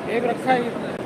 ایک رکھا ہے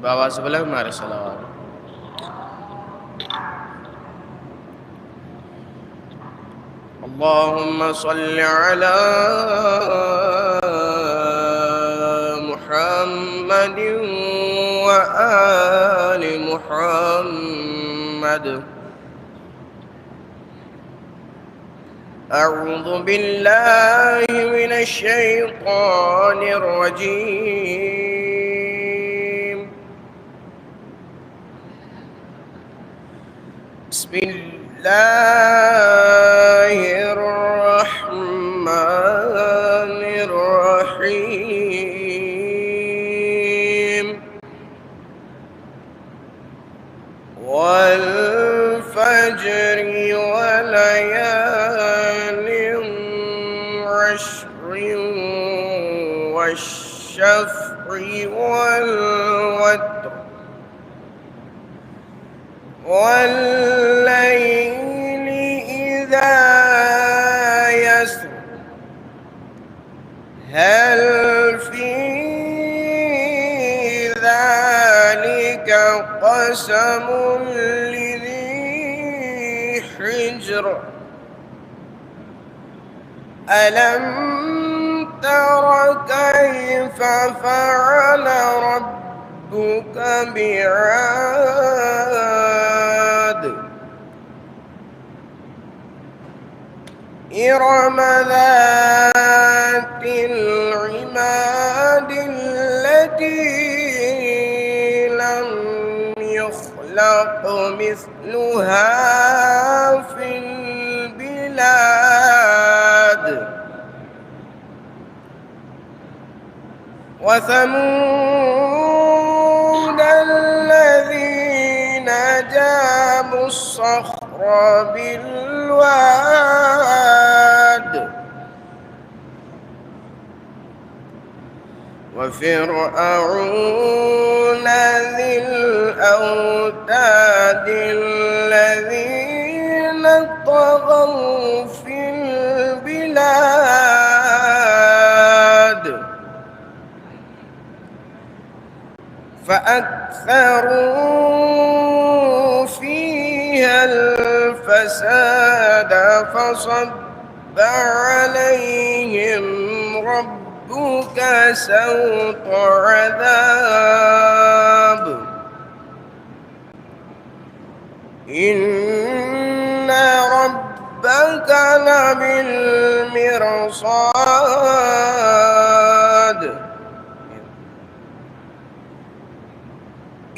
بآواز بلند مارے صلوات. اللهم صل على محمد وآل محمد. أعوذ بالله من الشيطان الرجيم. بسم الله الرحمن الرحيم. والفجر وليال عشر والشفع والوتر والليل إذا يسر هل في ذلك قسم لذي حجر ألم تر كيف فعل ربك بعاد إرم ذات العماد التي لم يخلق مثلها في البلاد وثمود الذين جابوا الصخر بالواد وفرعون ذي الأوتاد الذين طغوا في البلاد فأكثروا فيها الفساد فصب عليهم ربك سوط عذاب إن ربك لبالمرصاد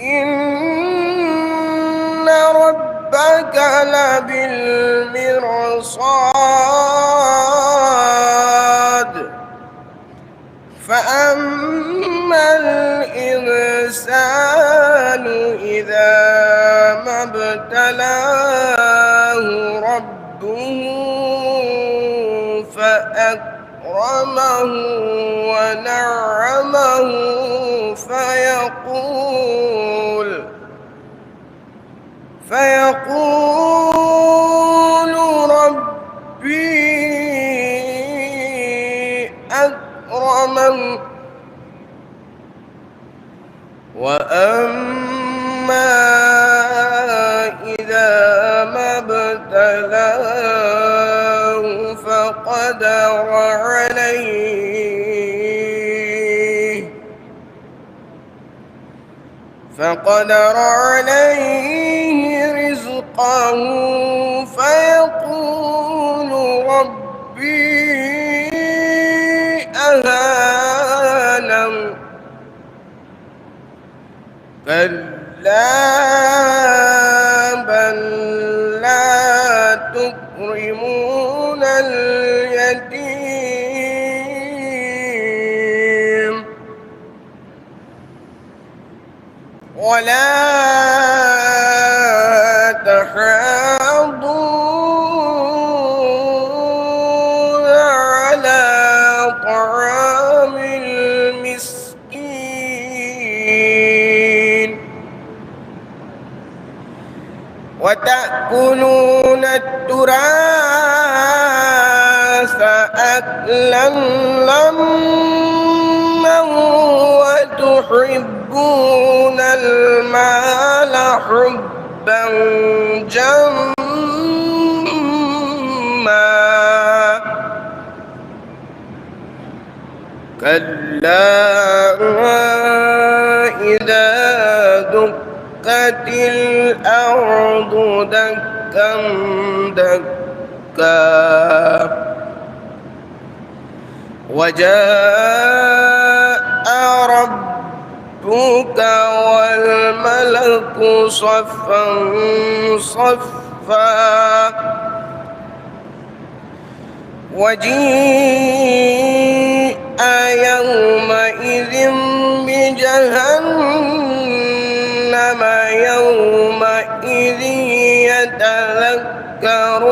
إن ربك لبالمرصاد فأما الإنسان إذا ما ابتلاه ربه فأكرمه ونعمه فيقول ربي أكرمن وأما إذا ما ابتلاه فقدر عليه رزقه فيقول ربي أهانن كلا بل لا تكرمون اليتيم ولا تحاضون على طعام المسكين وتأكلون التراث أكلا لما وتحبون المال حبا جما كلا إذا دكت الأرض دكا دكا وجاء ربك والملك صفا صفا وجيء يومئذ بجهنم يومئذ يتذكر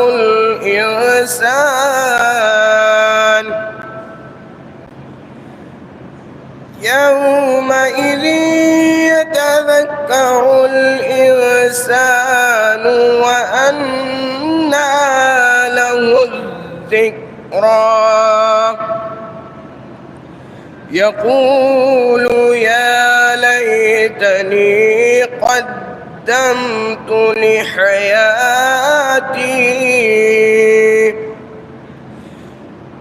الإنسان يومئذ يتذكر الإنسان وأنى له الذكرى يقول يا ليتني قدمت لحياتي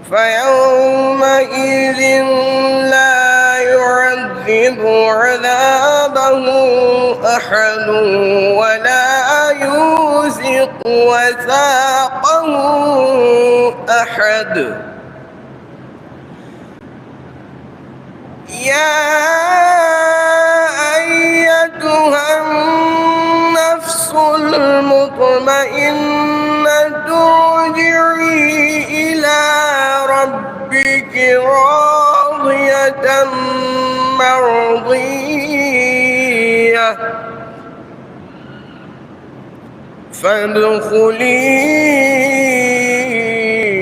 فيومئذ لا يعذب عذابه أحد ولا يوثق وثاقه أحد يا أيتها النفس المطمئنة ارجعي إلى ربك راضية مرضية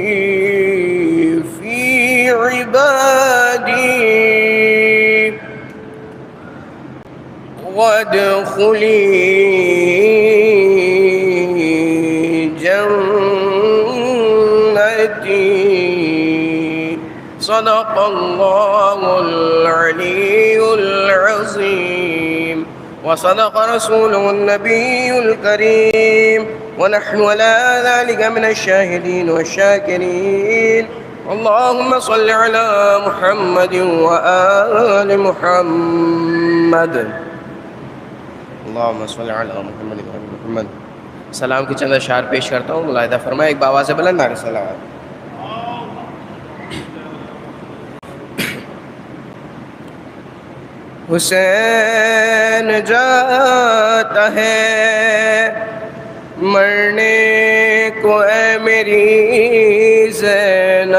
فادخلي في عبادي وادخلي جنتي صدق الله العلي العظيم وصدق رسوله النبي الكريم ونحن على ذلك من الشاهدين والشاكرين اللهم صل على محمد وآل محمد اللهم صل على محمد وآل محمد سلام کی چند اشعار پیش کرتا ہوں ملاحظہ فرمائے ایک بآواز بلند نعرہ سلام حسین جاتا ہے مرنے کو اے میری زینب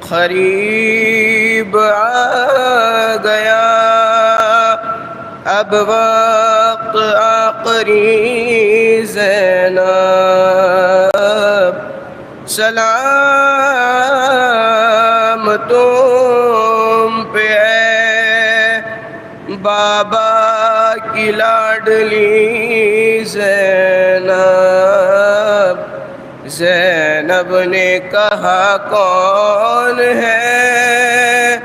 قریب آ گیا اب وقت آخری زینب سلام تم پہ اے بابا کی لاڈلی زینب زینب نے کہا کون ہے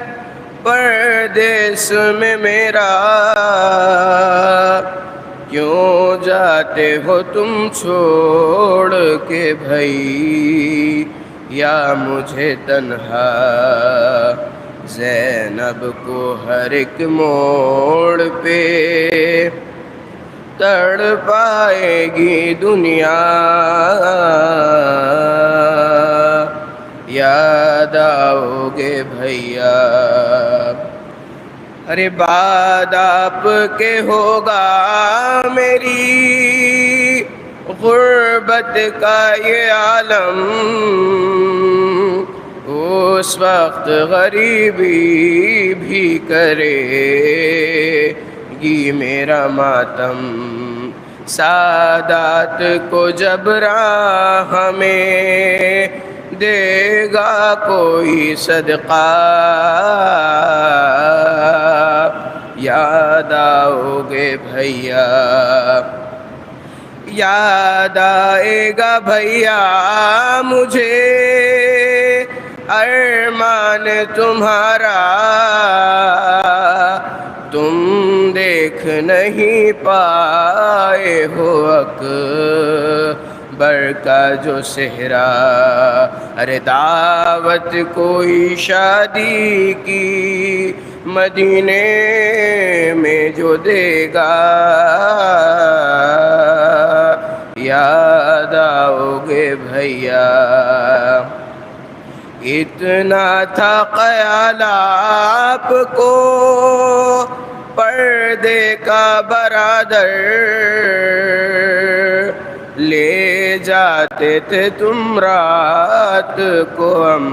پردیس میں میرا کیوں جاتے ہو تم چھوڑ کے بھائی یا مجھے تنہا زینب کو ہر ایک موڑ پہ تڑ پائے گی دنیا یاد آؤ گے بھیا ارے بعد آپ کے ہوگا میری غربت کا یہ عالم اس وقت غریبی بھی کرے گی میرا ماتم سادات کو جب راہ میں دے گا کوئی صدقہ یاد آؤ گے بھیا یاد آئے گا بھیا مجھے ارمان تمہارا تم دیکھ نہیں پائے ہو اکبر کا جو صحرا ارے دعوت کوئی شادی کی مدینے میں جو دے گا یا بھیا اتنا تھا خیال آپ کو پردے کا برادر لے جاتے تھے تم رات کو ہم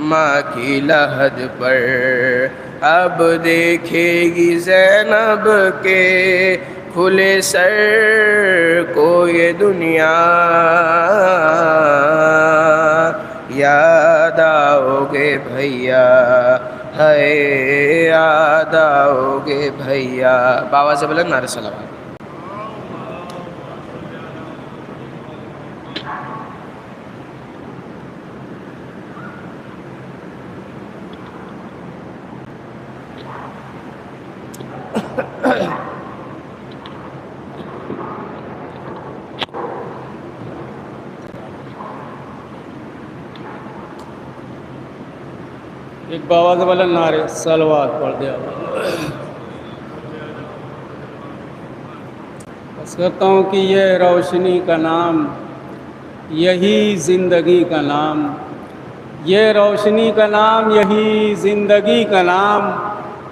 ماں کی لحد پر اب دیکھے گی زینب کے کھلے سر کو یہ دنیا یاد آؤ گے بھیا ہے یاد آؤ گے بھیا بابا سے بولے نعرہ سلام ایک بابا سے بولا نعرے صلوات پڑھ دیا بس کہتا ہوں کہ یہ روشنی کا نام یہی زندگی کا نام یہ روشنی کا نام یہی زندگی کا نام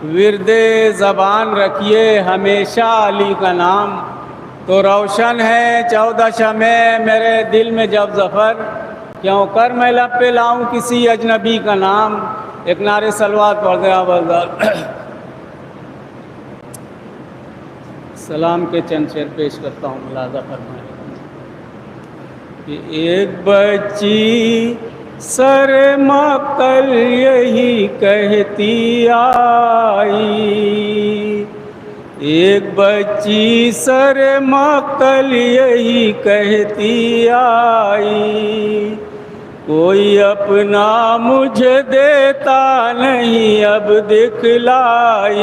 ورد زبان رکھیے ہمیشہ علی کا نام تو روشن ہے 14 شمع میرے دل میں جب ظفر کیوں کر میں لب پہ لاؤں کسی اجنبی کا نام ایک نعرے صلوات پڑھ دیں آبادار سلام کے چند شعر پیش کرتا ہوں ملاحظہ فرمائیں کہ ایک بچی سر مقتل یہی کہتی آئی ایک بچی سر مقتل یہی کہتی آئی کوئی اپنا مجھے دیتا نہیں اب دکھلائی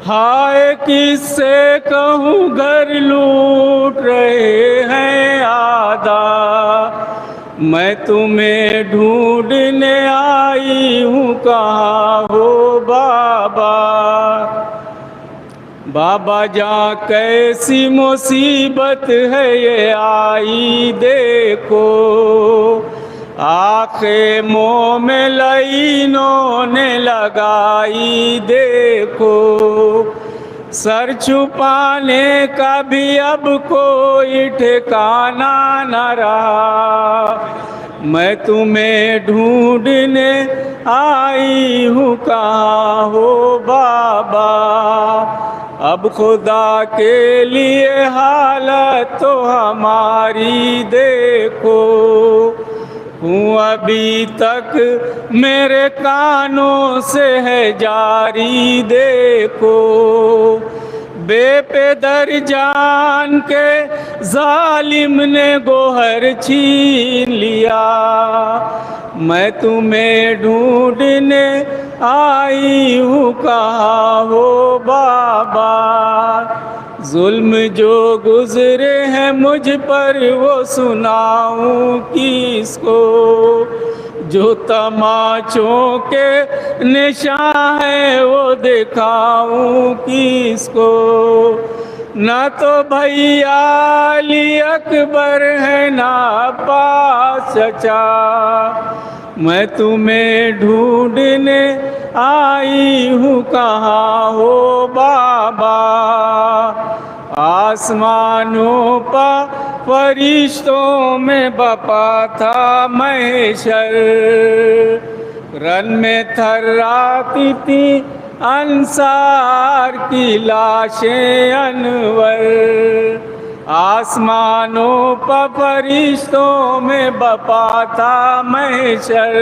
ہائے کس سے کہوں گھر لوٹ رہے ہیں آدھا میں تمہیں ڈھونڈنے آئی ہوں کہاں ہو بابا بابا جاں کیسی مصیبت ہے یہ آئی دیکھو آنکھیں منہ میں لعینوں نے لگائی دیکھو سر چھپانے کا بھی اب کوئی ٹھکانہ نہ رہا میں تمہیں ڈھونڈنے آئی ہوں کہاں ہو بابا اب خدا کے لیے حالت تو ہماری دیکھو ہوں ابھی تک میرے کانوں سے ہے جاری دیکھو بے پدر جان کے ظالم نے گوہر چھین لیا میں تمہیں ڈھونڈنے آئی ہوں کہاں ہو بابا ظلم جو گزرے ہیں مجھ پر وہ سناؤں کس کو جو تماچوں کے نشان ہے وہ دکھاؤں کس کو نہ تو بھیا علی اکبر ہے نہ عباس چچا میں تمہیں ڈھونڈنے آئی ہوں کہاں ہو بابا آسمانوں پر فرشتوں میں بپا تھا محشر رن میں تھراتی تھی انصار کی لاشیں انور آسمانوں پر فرشتوں میں بپا تھا محشر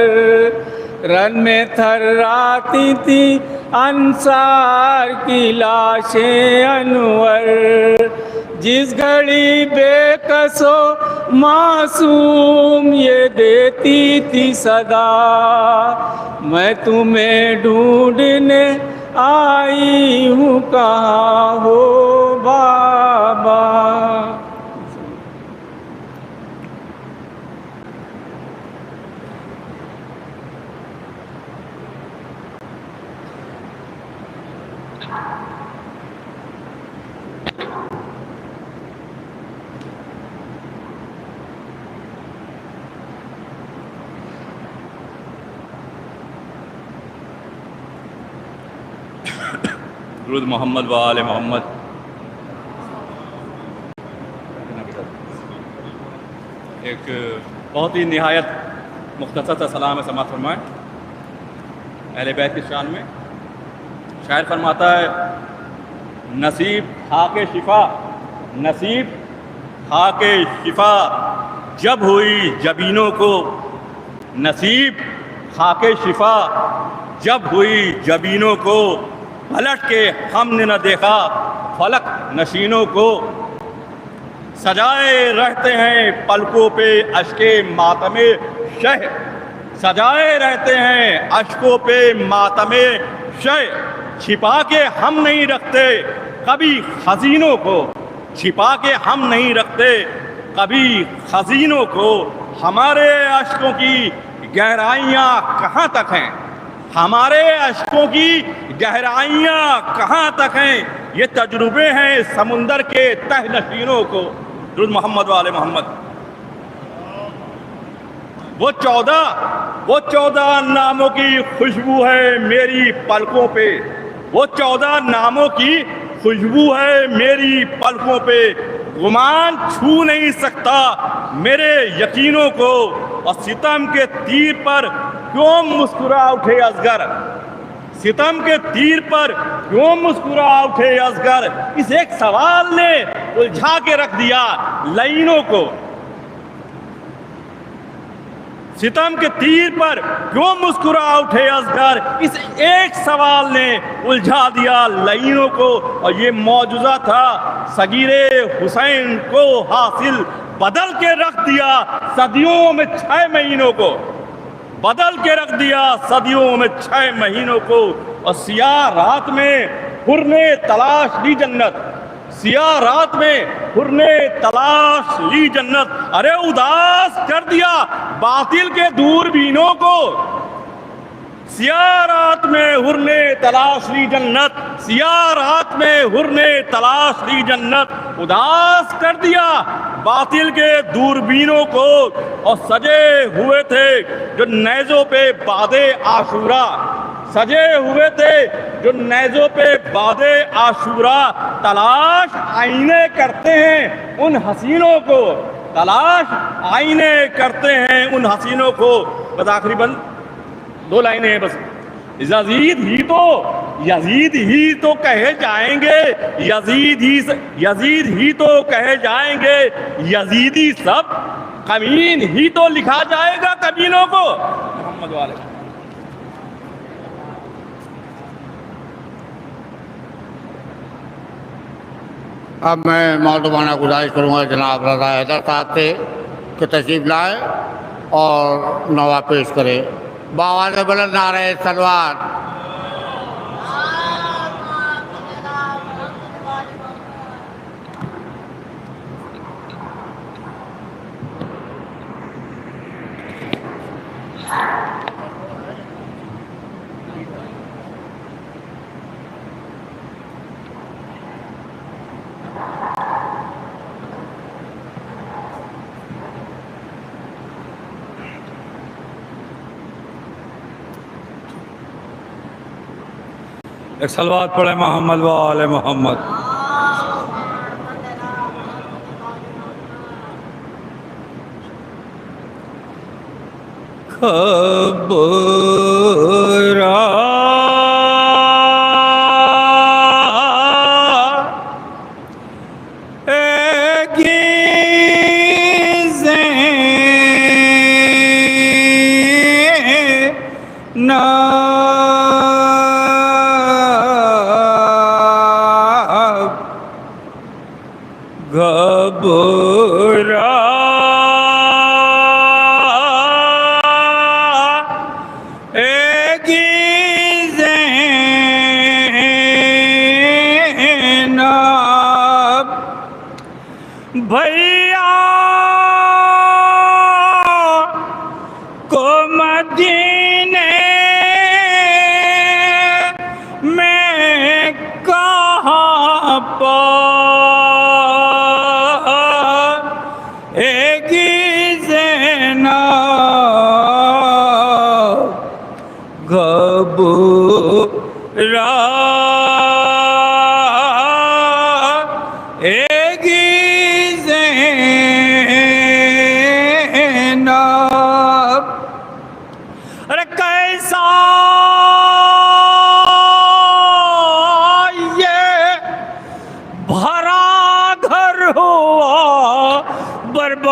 رن میں تھراتی تھی انصار کی لاشیں انور جس گھڑی بے کس و معصوم یہ دیتی تھی صدا میں تمہیں ڈھونڈنے آئی ہوں کہاں ہو بابا درود محمد و آل محمد. ایک بہت ہی نہایت مختصر سا سلام ہے، سماعت فرمائیں. اہل بیت کی شان میں شاعر فرماتا ہے: نصیب خاک شفا، نصیب خاک شفا جب ہوئی جبینوں کو، نصیب خاک شفا جب ہوئی جبینوں کو، پلٹ کے ہم نے نہ دیکھا فلک نشینوں کو. سجائے رہتے ہیں پلکوں پہ اشک ماتم شہ، سجائے رہتے ہیں اشکوں پہ ماتم شہ، چھپا کے ہم نہیں رکھتے کبھی خزینوں کو، چھپا کے ہم نہیں رکھتے کبھی خزینوں کو. ہمارے اشکوں کی گہرائیاں کہاں تک ہیں، ہمارے اشکوں کی گہرائیاں کہاں تک ہیں، یہ تجربے ہیں سمندر کے تہ نشینوں کو. درود محمد و آل محمد. وہ چودہ ناموں کی خوشبو ہے میری پلکوں پہ، وہ 14 ناموں کی خوشبو ہے میری پلکوں پہ. گمان چھو نہیں سکتا میرے یقینوں کو، اور ستم کے تیر پر کیوں مسکرا اٹھے اصغر، ستم کے تیر پر کیوں مسکرا اٹھے اصغر. اس ایک سوال نے الجھا کے رکھ دیا لعینوں کو، ستم کے تیر پر کیوں مسکرا اٹھے اصغر. اس ایک سوال نے الجھا دیا لعینوں کو. اور یہ معجزہ تھا صغیر حسین کو حاصل، بدل کے رکھ دیا صدیوں میں 6 مہینوں کو، بدل کے رکھ دیا صدیوں میں 6 مہینوں کو. اور سیاہ رات میں حر نے تلاش لی جنت، سیاہ رات میں حر نے تلاش لی جنت. ارے اداس کر دیا باطل کے دوربینوں کو، سیاہ رات میں حر نے تلاش لی جنت، سیاہ رات میں حر نے تلاش لی جنت. اداس کر دیا باطل کے دوربینوں کو. اور سجے ہوئے تھے جو نیزوں پہ باد عاشورہ، سجے ہوئے تھے جو نیزوں پہ باد عاشورہ. تلاش آئینے کرتے ہیں ان حسینوں کو، تلاش آئینے کرتے ہیں ان حسینوں کو. بس آخری بند 2 لائنیں ہیں بس. یزید ہی تو کہے جائیں گے، یزید ہی تو کہے جائیں گے، یزیدی سب کمین ہی تو لکھا جائے گا کمینوں کو. محمد والے. اب میں معتبانہ گزارش کروں گا جناب رضا حیدر صاحب سے کہ تشریف لائے اور نوا پیش کرے. بآواز بلند نعرہ سلوات. ایک صلوات پڑھے محمد و آل محمد. خبرا بھیا کو مدینے میں کہاں پائے گی زینب گھبرا برباد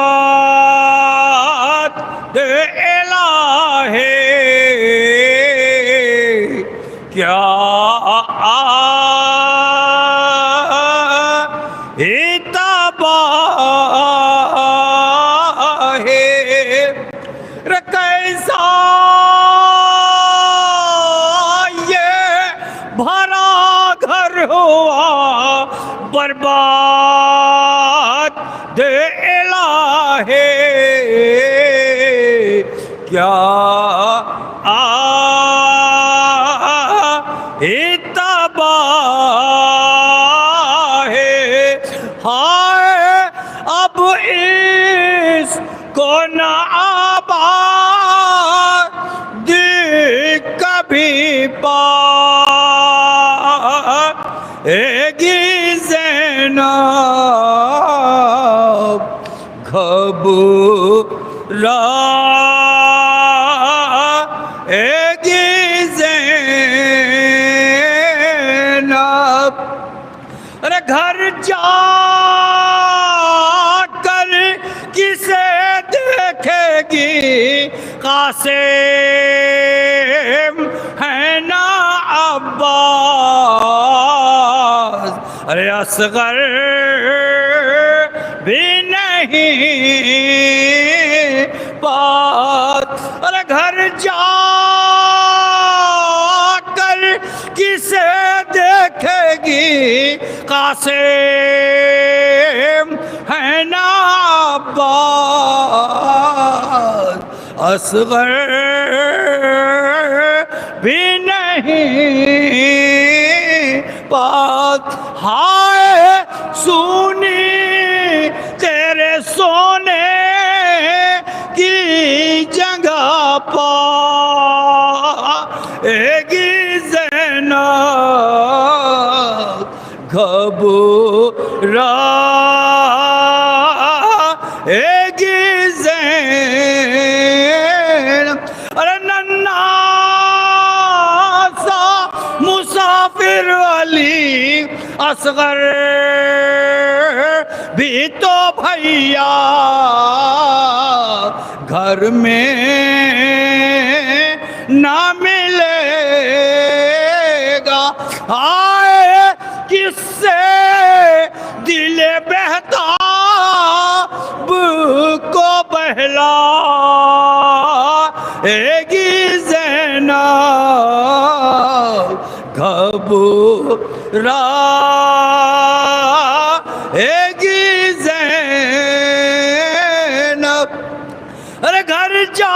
الہی کیا تباہ کیسا یہ بھرا گھر ہوا برباد الہی کیا تباہ ہائے اب اس کو نہ آباد کبھی پائے گی زینب گھبرائے گی زینب ارے گھر جا کر کسے دیکھے گی قاسم ہے نا عباس ارے اصغر بھی نہیں بات ارے گھر جا کر کسے دیکھے گی قاسم ہے نا عباس اصغر بھی نہیں بات ہائے سونی تیرے سونے کی جگہ پائے گی زینب گھبرائے گی زینب ارے ننھا سا مسافر علی اصغر بھی تو بھیا گھر میں نہ ملے گا آئے کس سے دل بہتاب کو بہلائے گی زینب گھبرائے گی زینب ارے گھر جا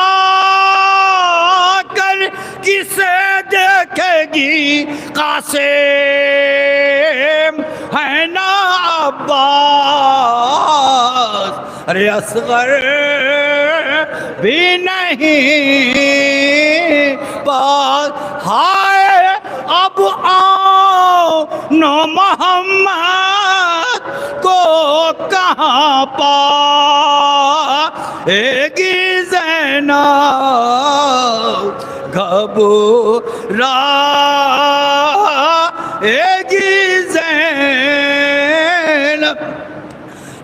کر کسے دیکھے گی قاسم ہے نا عباس ارے اصغر بھی نہیں بات ہائے اب آؤ نو محمد کو کہاں پائے گی زینب گھبرائے گی زینب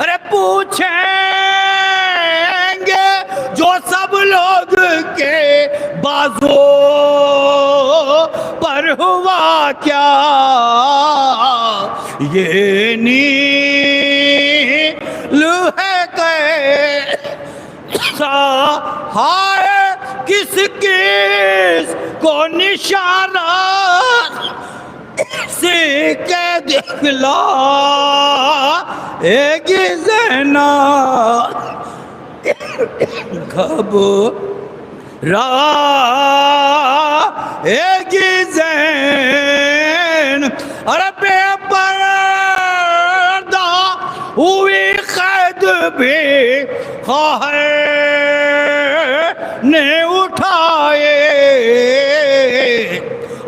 ارے پوچھیں گے جو سب لوگ کے بازو پر ہوا کیا یہ نیل ہے کیسا ہائے کس کس کو نشانہ سے کے دکھلائے زینب گھبرائے گی زینب ارے بے پردہ ہوئی قید بھی خواہر نے اٹھائے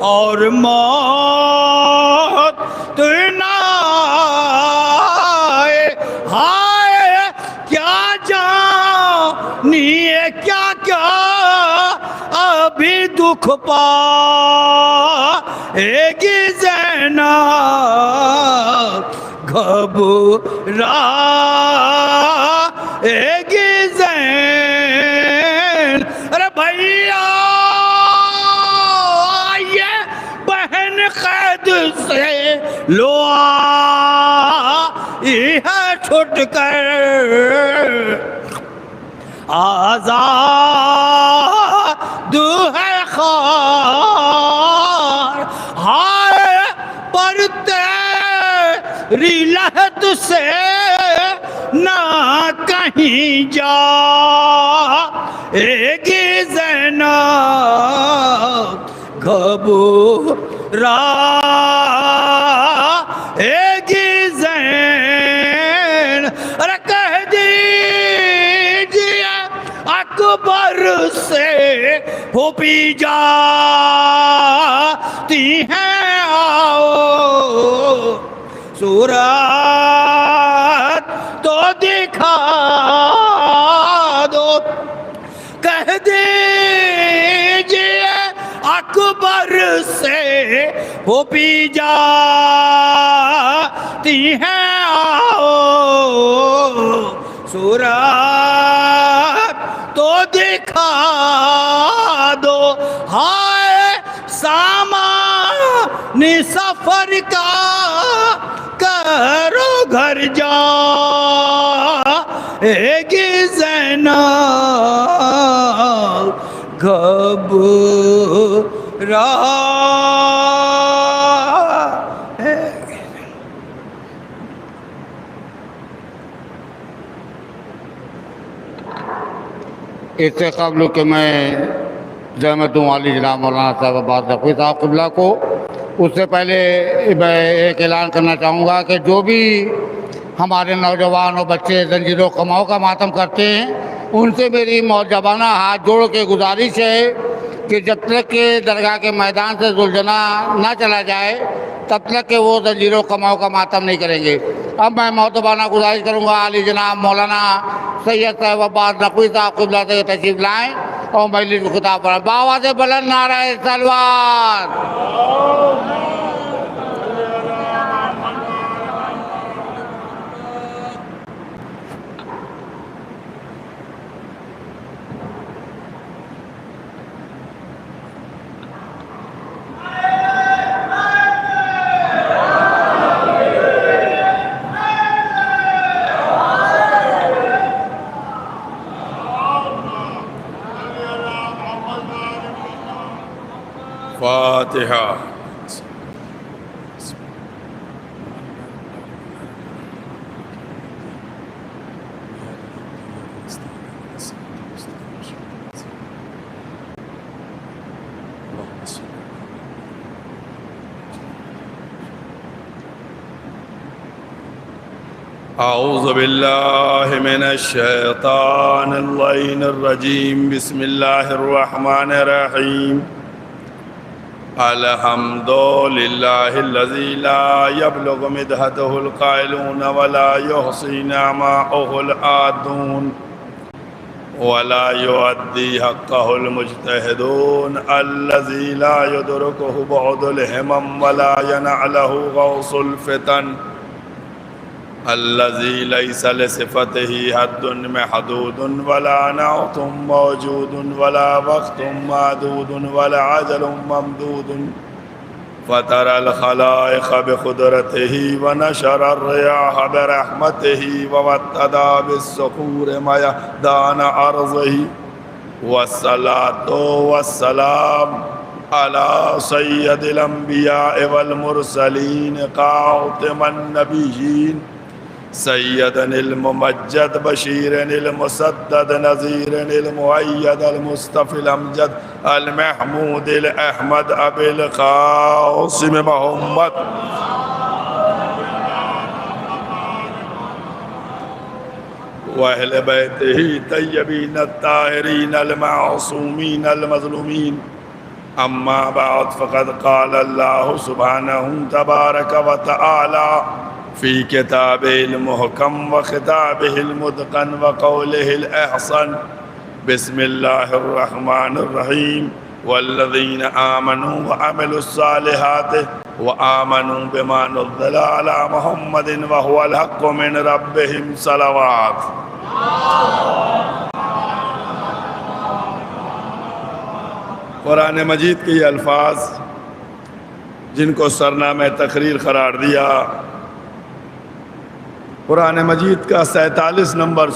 اور موت تو نہ آئے ہائے کیا جانیے کیا کیا ابھی دکھ پائے گی زینب گھبرائے گی زین، ارے بھیا یہ بہن قید سے لو آئی ہے چھٹ کر، آزاد ہے خار، ہائے پر تیری لہت سے نہ کہیں جائے گی زینب، گھبرائے گی زین، ارے کہہ دیجئے اکبر سے پھوپھی جاتی ہیں آؤ، صورت تو دکھا دو، کہہ دیجئے اکبر سے پھوپھی جاتی ہیں آؤ، صورت تو دکھا دو، ہائے سامان سفر کا کرو گھر جائے گی زینب، گھبرائے۔ اس سے قبل کہ میں زحمت دوں علی جناب مولانا صاحب عباس نقوی صاحب قبلہ کو، اس سے پہلے میں ایک اعلان کرنا چاہوں گا کہ جو بھی ہمارے نوجوان اور بچے زنجیر و قماؤ کا ماتم کرتے ہیں، ان سے میری معجبانہ ہاتھ جوڑ کے گزارش ہے کہ جب تک کہ درگاہ کے میدان سے ذوالجناح نہ چلا جائے تب تک کہ وہ زنجیر و قماؤ کا ماتم نہیں کریں گے۔ اب میں معتبانہ گزارش کروں گا علی جناب مولانا سید صاحب عباس نقوی صاحب قبلہ سے تشریف لائیں اور مجلس کو خطاب کریں۔ بآواز بلند نعرہ صلوات۔ فاتحہ۔ اعوذ باللہ من الشیطان اللعین الرجیم، بسم اللہ الرحمن الرحیم۔ الحمد للہ الذی لا یبلغ مدحتہ القائلون ولا یحصی نعماءہ العادون ولا یؤدی حقہ المجتہدون، الذی لا یدرکہ بعد الہمم ولا ینعلہ غوص الفتن، الذي ليس لصفته حد محدود ولا نعت موجود ولا وقت معدود ولا عجل ممدود، فترى الخلائق بقدرته ونشر الرياح برحمته ووتدا بالصخور ميدان أرضه، والصلاة والسلام على سيد الأنبياء والمرسلين خاتم النبيين سيدا الممجد بشيرا المسدد نذيرا المؤيد المصطفى الأمجد المحمود الأحمد أبي القاسم محمد وأهل بيته الطيبين الطاهرين المعصومين المظلومين، أما بعد فقد قال الله سبحانه تبارك وتعالى في كتابه المحكم وخطابه المتقن وقوله الأحسن، بسم الله الرحمن الرحيم، والذين آمنوا وعملوا الصالحات وآمنوا بما نزل على محمد وهو الحق من ربهم صلوات. قرآن مجید کے یہ الفاظ جن کو سرنامہ تقریر قرار دیا، قرآن مجید کا 47 نمبر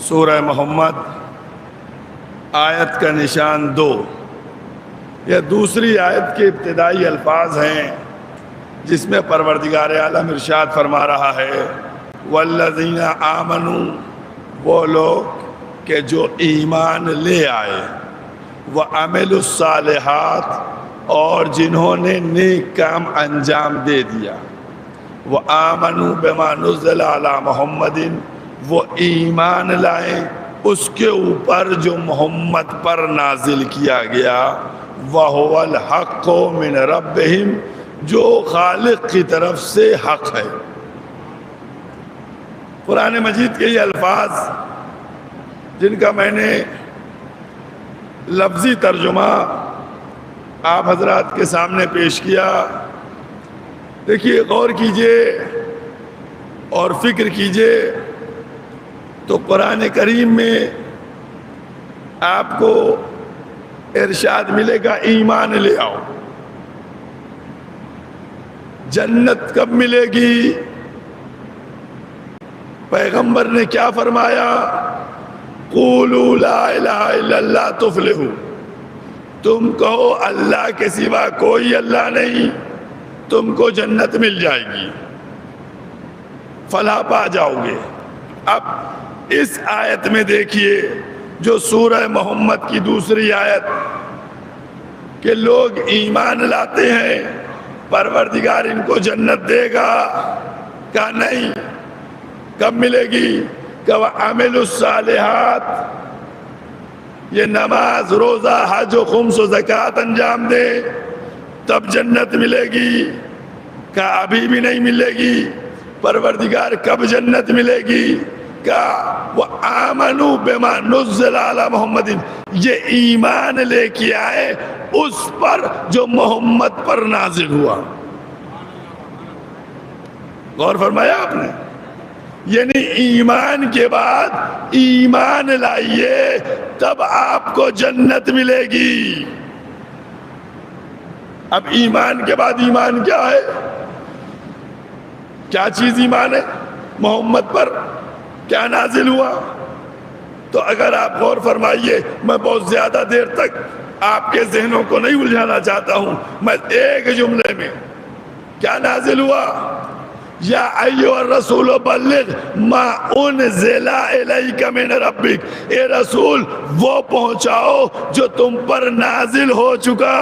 سورہ محمد، آیت کا نشان 2. یہ دوسری آیت کے ابتدائی الفاظ ہیں جس میں پروردگار عالم ارشاد فرما رہا ہے والذین آمنوا، وہ لوگ کہ جو ایمان لے آئے، وعملوا الصالحات، اور جنہوں نے نیک کام انجام دے دیا، وآمنوا بما نزل علی محمد، وہ ایمان لائیں اس کے اوپر جو محمد پر نازل کیا گیا، وَهُوَ الْحَقُّ مِنْ رَبِّهِمْ، جو خالق کی طرف سے حق ہے. قرآن مجید کے یہ الفاظ جن کا میں نے لفظی ترجمہ آپ حضرات کے سامنے پیش کیا، دیکھیے غور کیجئے اور فکر کیجئے تو قرآن کریم میں آپ کو ارشاد ملے گا ایمان لے آؤ. جنت کب ملے گی؟ پیغمبر نے کیا فرمایا؟ قولوا لا الہ الا اللہ تفلحوا، تم کہو اللہ کے سوا کوئی اللہ نہیں، تم کو جنت مل جائے گی، فلاح پا جاؤ گے. اب اس آیت میں دیکھیے جو سورہ محمد کی دوسری آیت کہ لوگ ایمان لاتے ہیں پروردگار ان کو جنت دے گا، کہا نہیں. کب ملے گی؟ کہ وَعَمِلُوا الصَّالِحَاتِ، یہ نماز، روزہ، حج و خمس و زکوٰۃ انجام دے تب جنت ملے گی. کہا ابھی بھی نہیں ملے گی. پروردگار کب جنت ملے گی؟ کہا وَآمَنُوا بِمَا نُزِّلَ عَلَى مُحَمَّدٍ، یہ ایمان لے کے آئے اس پر جو محمد پر نازل ہوا. غور فرمایا آپ نے؟ یعنی ایمان کے بعد ایمان لائیے تب آپ کو جنت ملے گی. اب ایمان کے بعد ایمان کیا ہے؟ کیا چیز ایمان ہے؟ محمد پر کیا نازل ہوا؟ تو اگر آپ غور فرمائیے، میں بہت زیادہ دیر تک آپ کے ذہنوں کو نہیں الجھانا چاہتا ہوں، میں ایک جملے میں کیا نازل ہوا؟ یا ایھا الرسول بلغ ما انزل الیک من ربک، اے رسول وہ پہنچاؤ جو تم پر نازل ہو چکا،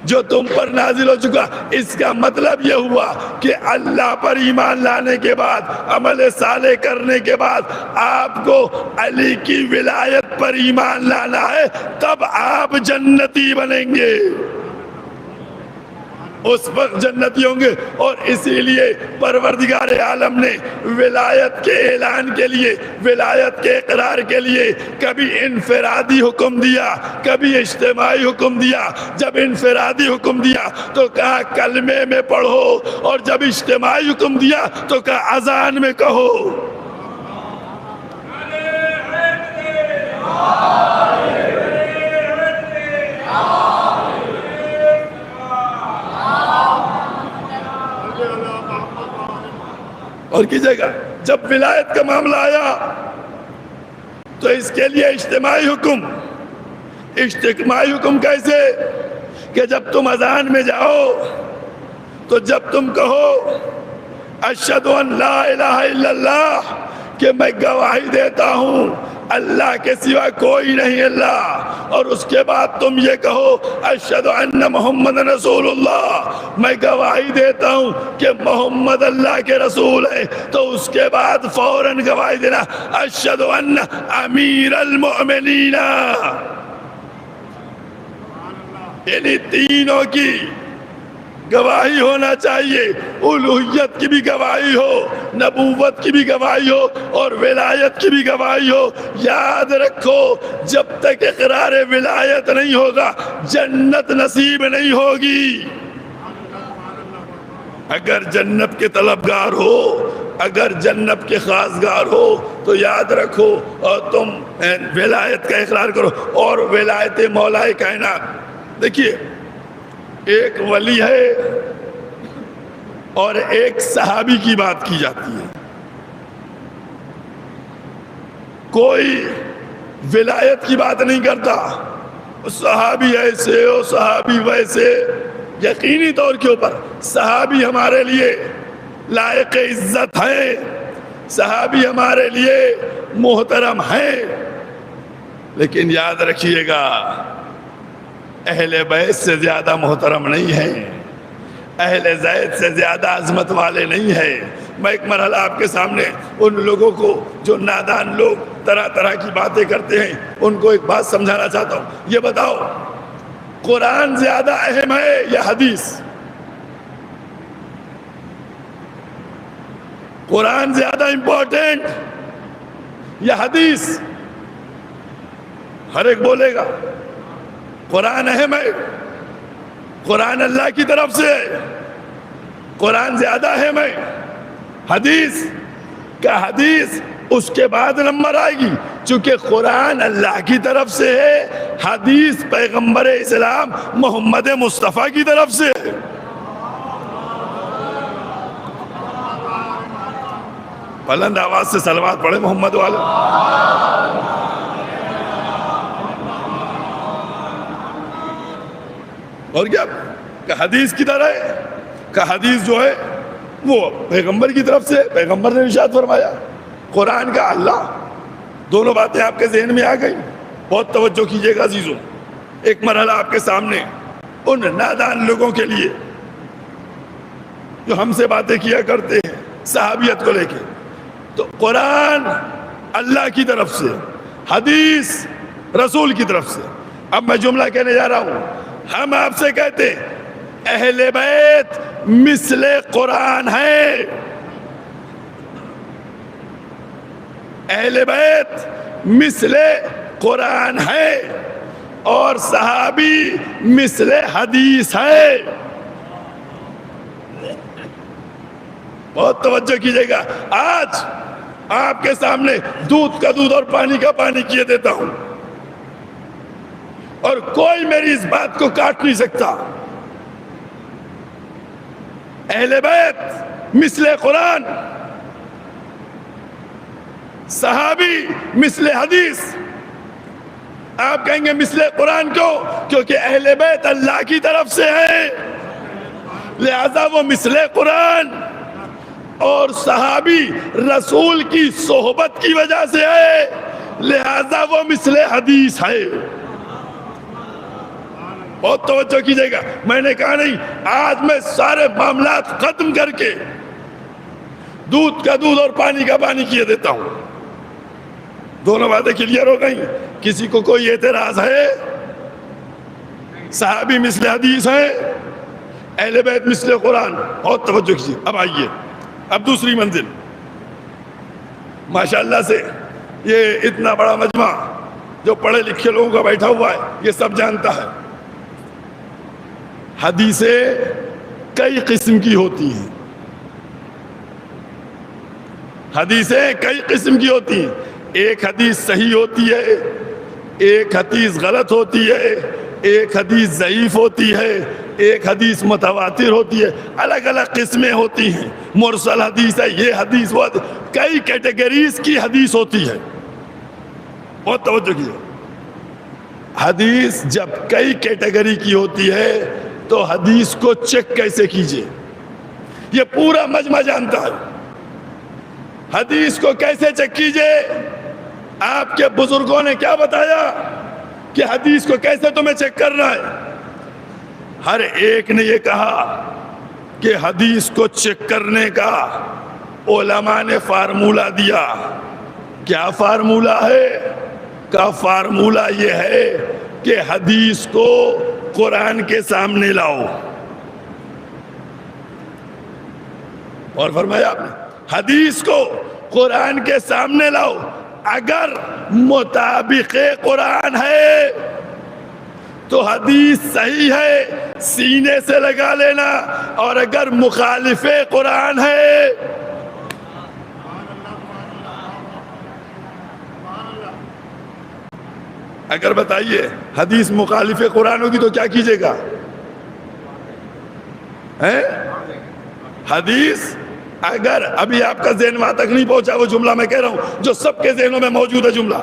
جو تم پر نازل ہو چکا. اس کا مطلب یہ ہوا کہ اللہ پر ایمان لانے کے بعد، عمل صالح کرنے کے بعد آپ کو علی کی ولایت پر ایمان لانا ہے، تب آپ جنتی بنیں گے، اس وقت جنتی ہوں گے. اور اسی لیے پروردگار عالم نے ولایت کے اعلان کے لیے، ولایت کے اقرار کے لیے کبھی انفرادی حکم دیا، کبھی اجتماعی حکم دیا. جب انفرادی حکم دیا تو کہا کلمے میں پڑھو، اور جب اجتماعی حکم دیا تو کہا اذان میں کہو. اور کیجئے گا جب ولایت کا معاملہ آیا تو اس کے لیے اجتماعی حکم. اجتماعی حکم کیسے؟ کہ جب تم اذان میں جاؤ تو جب تم کہو اشہد ان لا الہ الا اللہ، کہ میں گواہی دیتا ہوں اللہ کے سوا کوئی نہیں اللہ، اور اس کے بعد تم یہ کہو اشہد ان محمد رسول اللہ، میں گواہی دیتا ہوں کہ محمد اللہ کے رسول ہے، تو اس کے بعد فوراً گواہی دینا اشہد ان امیر المؤمنین. یعنی تینوں کی گواہی ہونا چاہیے، الوہیت کی بھی گواہی ہو، نبوت کی بھی گواہی ہو اور ولایت کی بھی گواہی ہو۔ یاد رکھو جب تک اقرار ولایت نہیں ہوگا جنت نصیب نہیں ہوگی۔ اگر جنت کے طلبگار ہو، اگر جنت کے خواستگار ہو تو یاد رکھو اور تم ولایت کا اقرار کرو۔ اور ولایت مولا کائنات، دیکھیے ایک ولی ہے اور ایک صحابی کی بات کی جاتی ہے۔ کوئی ولایت کی بات نہیں کرتا، صحابی ایسے ہو صحابی ویسے۔ یقینی طور کے اوپر صحابی ہمارے لیے لائق عزت ہیں، صحابی ہمارے لیے محترم ہیں، لیکن یاد رکھیے گا اہل بیت سے زیادہ محترم نہیں ہیں، اہل زید سے زیادہ عظمت والے نہیں ہیں۔ میں ایک مرحلہ آپ کے سامنے ان لوگوں کو جو نادان لوگ طرح طرح کی باتیں کرتے ہیں ان کو ایک بات سمجھانا چاہتا ہوں۔ یہ بتاؤ قرآن زیادہ اہم ہے یا حدیث؟ قرآن زیادہ امپورٹنٹ یا حدیث؟ ہر ایک بولے گا قرآن اہم ہے، قرآن اللہ کی طرف سے ہے، قرآن زیادہ اہم ہے۔ حدیث کا حدیث اس کے بعد نمبر آئے گی، چونکہ قرآن اللہ کی طرف سے ہے، حدیث پیغمبر اسلام محمد مصطفیٰ کی طرف سے ہے۔ بلند آواز سے صلوات پڑھے محمد والے۔ اور کیا کہ حدیث کی طرح ہے کہ حدیث جو ہے وہ پیغمبر کی طرف سے، پیغمبر نے ارشاد فرمایا، قرآن کا اللہ۔ دونوں باتیں آپ کے ذہن میں آ گئی؟ بہت توجہ کیجئے گا عزیزوں۔ ایک مرحلہ آپ کے سامنے ان نادان لوگوں کے لیے جو ہم سے باتیں کیا کرتے ہیں صحابیت کو لے کے، تو قرآن اللہ کی طرف سے، حدیث رسول کی طرف سے۔ اب میں جملہ کہنے جا رہا ہوں، ہم آپ سے کہتے ہیں اہل بیت مثل قرآن ہے، اہل بیت مثل قرآن ہے اور صحابی مثل حدیث ہے۔ بہت توجہ کیجئے گا۔ آج آپ کے سامنے دودھ کا دودھ اور پانی کا پانی کیے دیتا ہوں اور کوئی میری اس بات کو کاٹ نہیں سکتا۔ اہل بیت مثل قرآن، صحابی مثل حدیث۔ آپ کہیں گے مثل قرآن کیوں؟ کیونکہ اہل بیت اللہ کی طرف سے ہے، لہذا وہ مثل قرآن، اور صحابی رسول کی صحبت کی وجہ سے ہے، لہذا وہ مثل حدیث ہے۔ بہت توجہ کیجئے گا۔ میں نے کہا نہیں، آج میں سارے معاملات ختم کر کے دودھ کا دودھ اور پانی کا پانی کیے دیتا ہوں۔ دونوں باتیں کلیئر ہو گئی؟ کسی کو کوئی اعتراض ہے؟ صحابی مثل حدیث ہے، اہل بیت مثل قرآن۔ بہت توجہ کیجئے۔ اب آئیے، اب دوسری منزل۔ ماشاءاللہ سے یہ اتنا بڑا مجمع جو پڑھے لکھے لوگوں کا بیٹھا ہوا ہے یہ سب جانتا ہے، حدیثیں کئی قسم کی ہوتی ہیں، حدیثیں کئی قسم کی ہوتی ہیں۔ ایک حدیث صحیح ہوتی ہے، ایک حدیث غلط ہوتی ہے، ایک حدیث ضعیف ہوتی ہے، ایک حدیث متواتر ہوتی ہے، الگ الگ قسمیں ہوتی ہیں۔ مرسل حدیث ہے، یہ حدیث وہ کئی کیٹیگریز کی حدیث ہوتی ہے۔ بہت توجہ کیجیے۔ حدیث جب کئی کیٹیگری کی ہوتی ہے تو حدیث کو چیک کیسے کیجیے؟ یہ پورا مجمع جانتا ہے۔ حدیث کو کیسے چیک کیجیے؟ آپ کے بزرگوں نے کیا بتایا کہ حدیث کو کیسے تمہیں چیک کرنا ہے؟ ہر ایک نے یہ کہا کہ حدیث کو چیک کرنے کا علماء نے فارمولہ دیا۔ کیا فارمولہ ہے؟ کا فارمولہ یہ ہے کہ حدیث کو قرآن کے سامنے لاؤ، اور فرمایا آپ نے حدیث کو قرآن کے سامنے لاؤ، اگر مطابق قرآن ہے تو حدیث صحیح ہے، سینے سے لگا لینا، اور اگر مخالف قرآن ہے اگر بتائیے حدیث مخالف قرآن ہوگی تو کیا کیجیے گا؟ حدیث اگر ابھی آپ کا ذہن وہاں تک نہیں پہنچا، وہ جملہ میں کہہ رہا ہوں جو سب کے ذہنوں میں موجود ہے جملہ،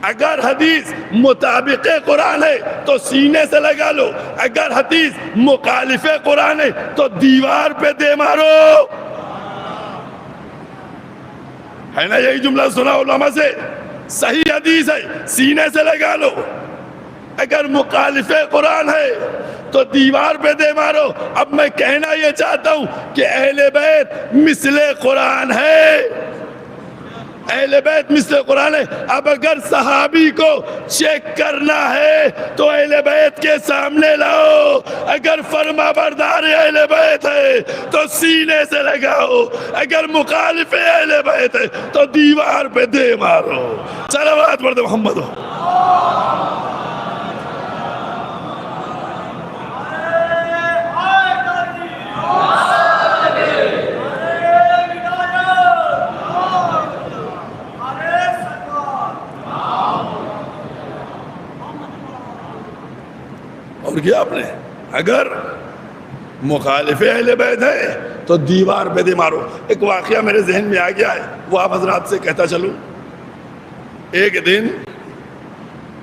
اگر حدیث مطابق قرآن ہے تو سینے سے لگا لو، اگر حدیث مخالف قرآن ہے تو دیوار پہ دے مارو. ہے نا یہی جملہ سنا علماء سے؟ صحیح حدیث ہے، سینے سے لگا لو، اگر مخالف قرآن ہے تو دیوار پہ دے مارو. اب میں کہنا یہ چاہتا ہوں کہ اہل بیت مثل قرآن ہے، اہل بیت مثل قرآن ہے. اب اگر صحابی کو چیک کرنا ہے تو اہل بیت کے سامنے لاؤ، اگر فرما بردار اہل بیت ہے تو سینے سے لگاؤ، اگر مخالف اہل بیت ہے تو دیوار پہ دے مارو. صلوات پڑھ دے محمد. اور کیا آپ نے اگر مخالف اہل بیت ہے تو دیوار پہ دے مارو. ایک واقعہ میرے ذہن میں آ گیا ہے، وہ آپ حضرات سے کہتا چلوں. ایک دن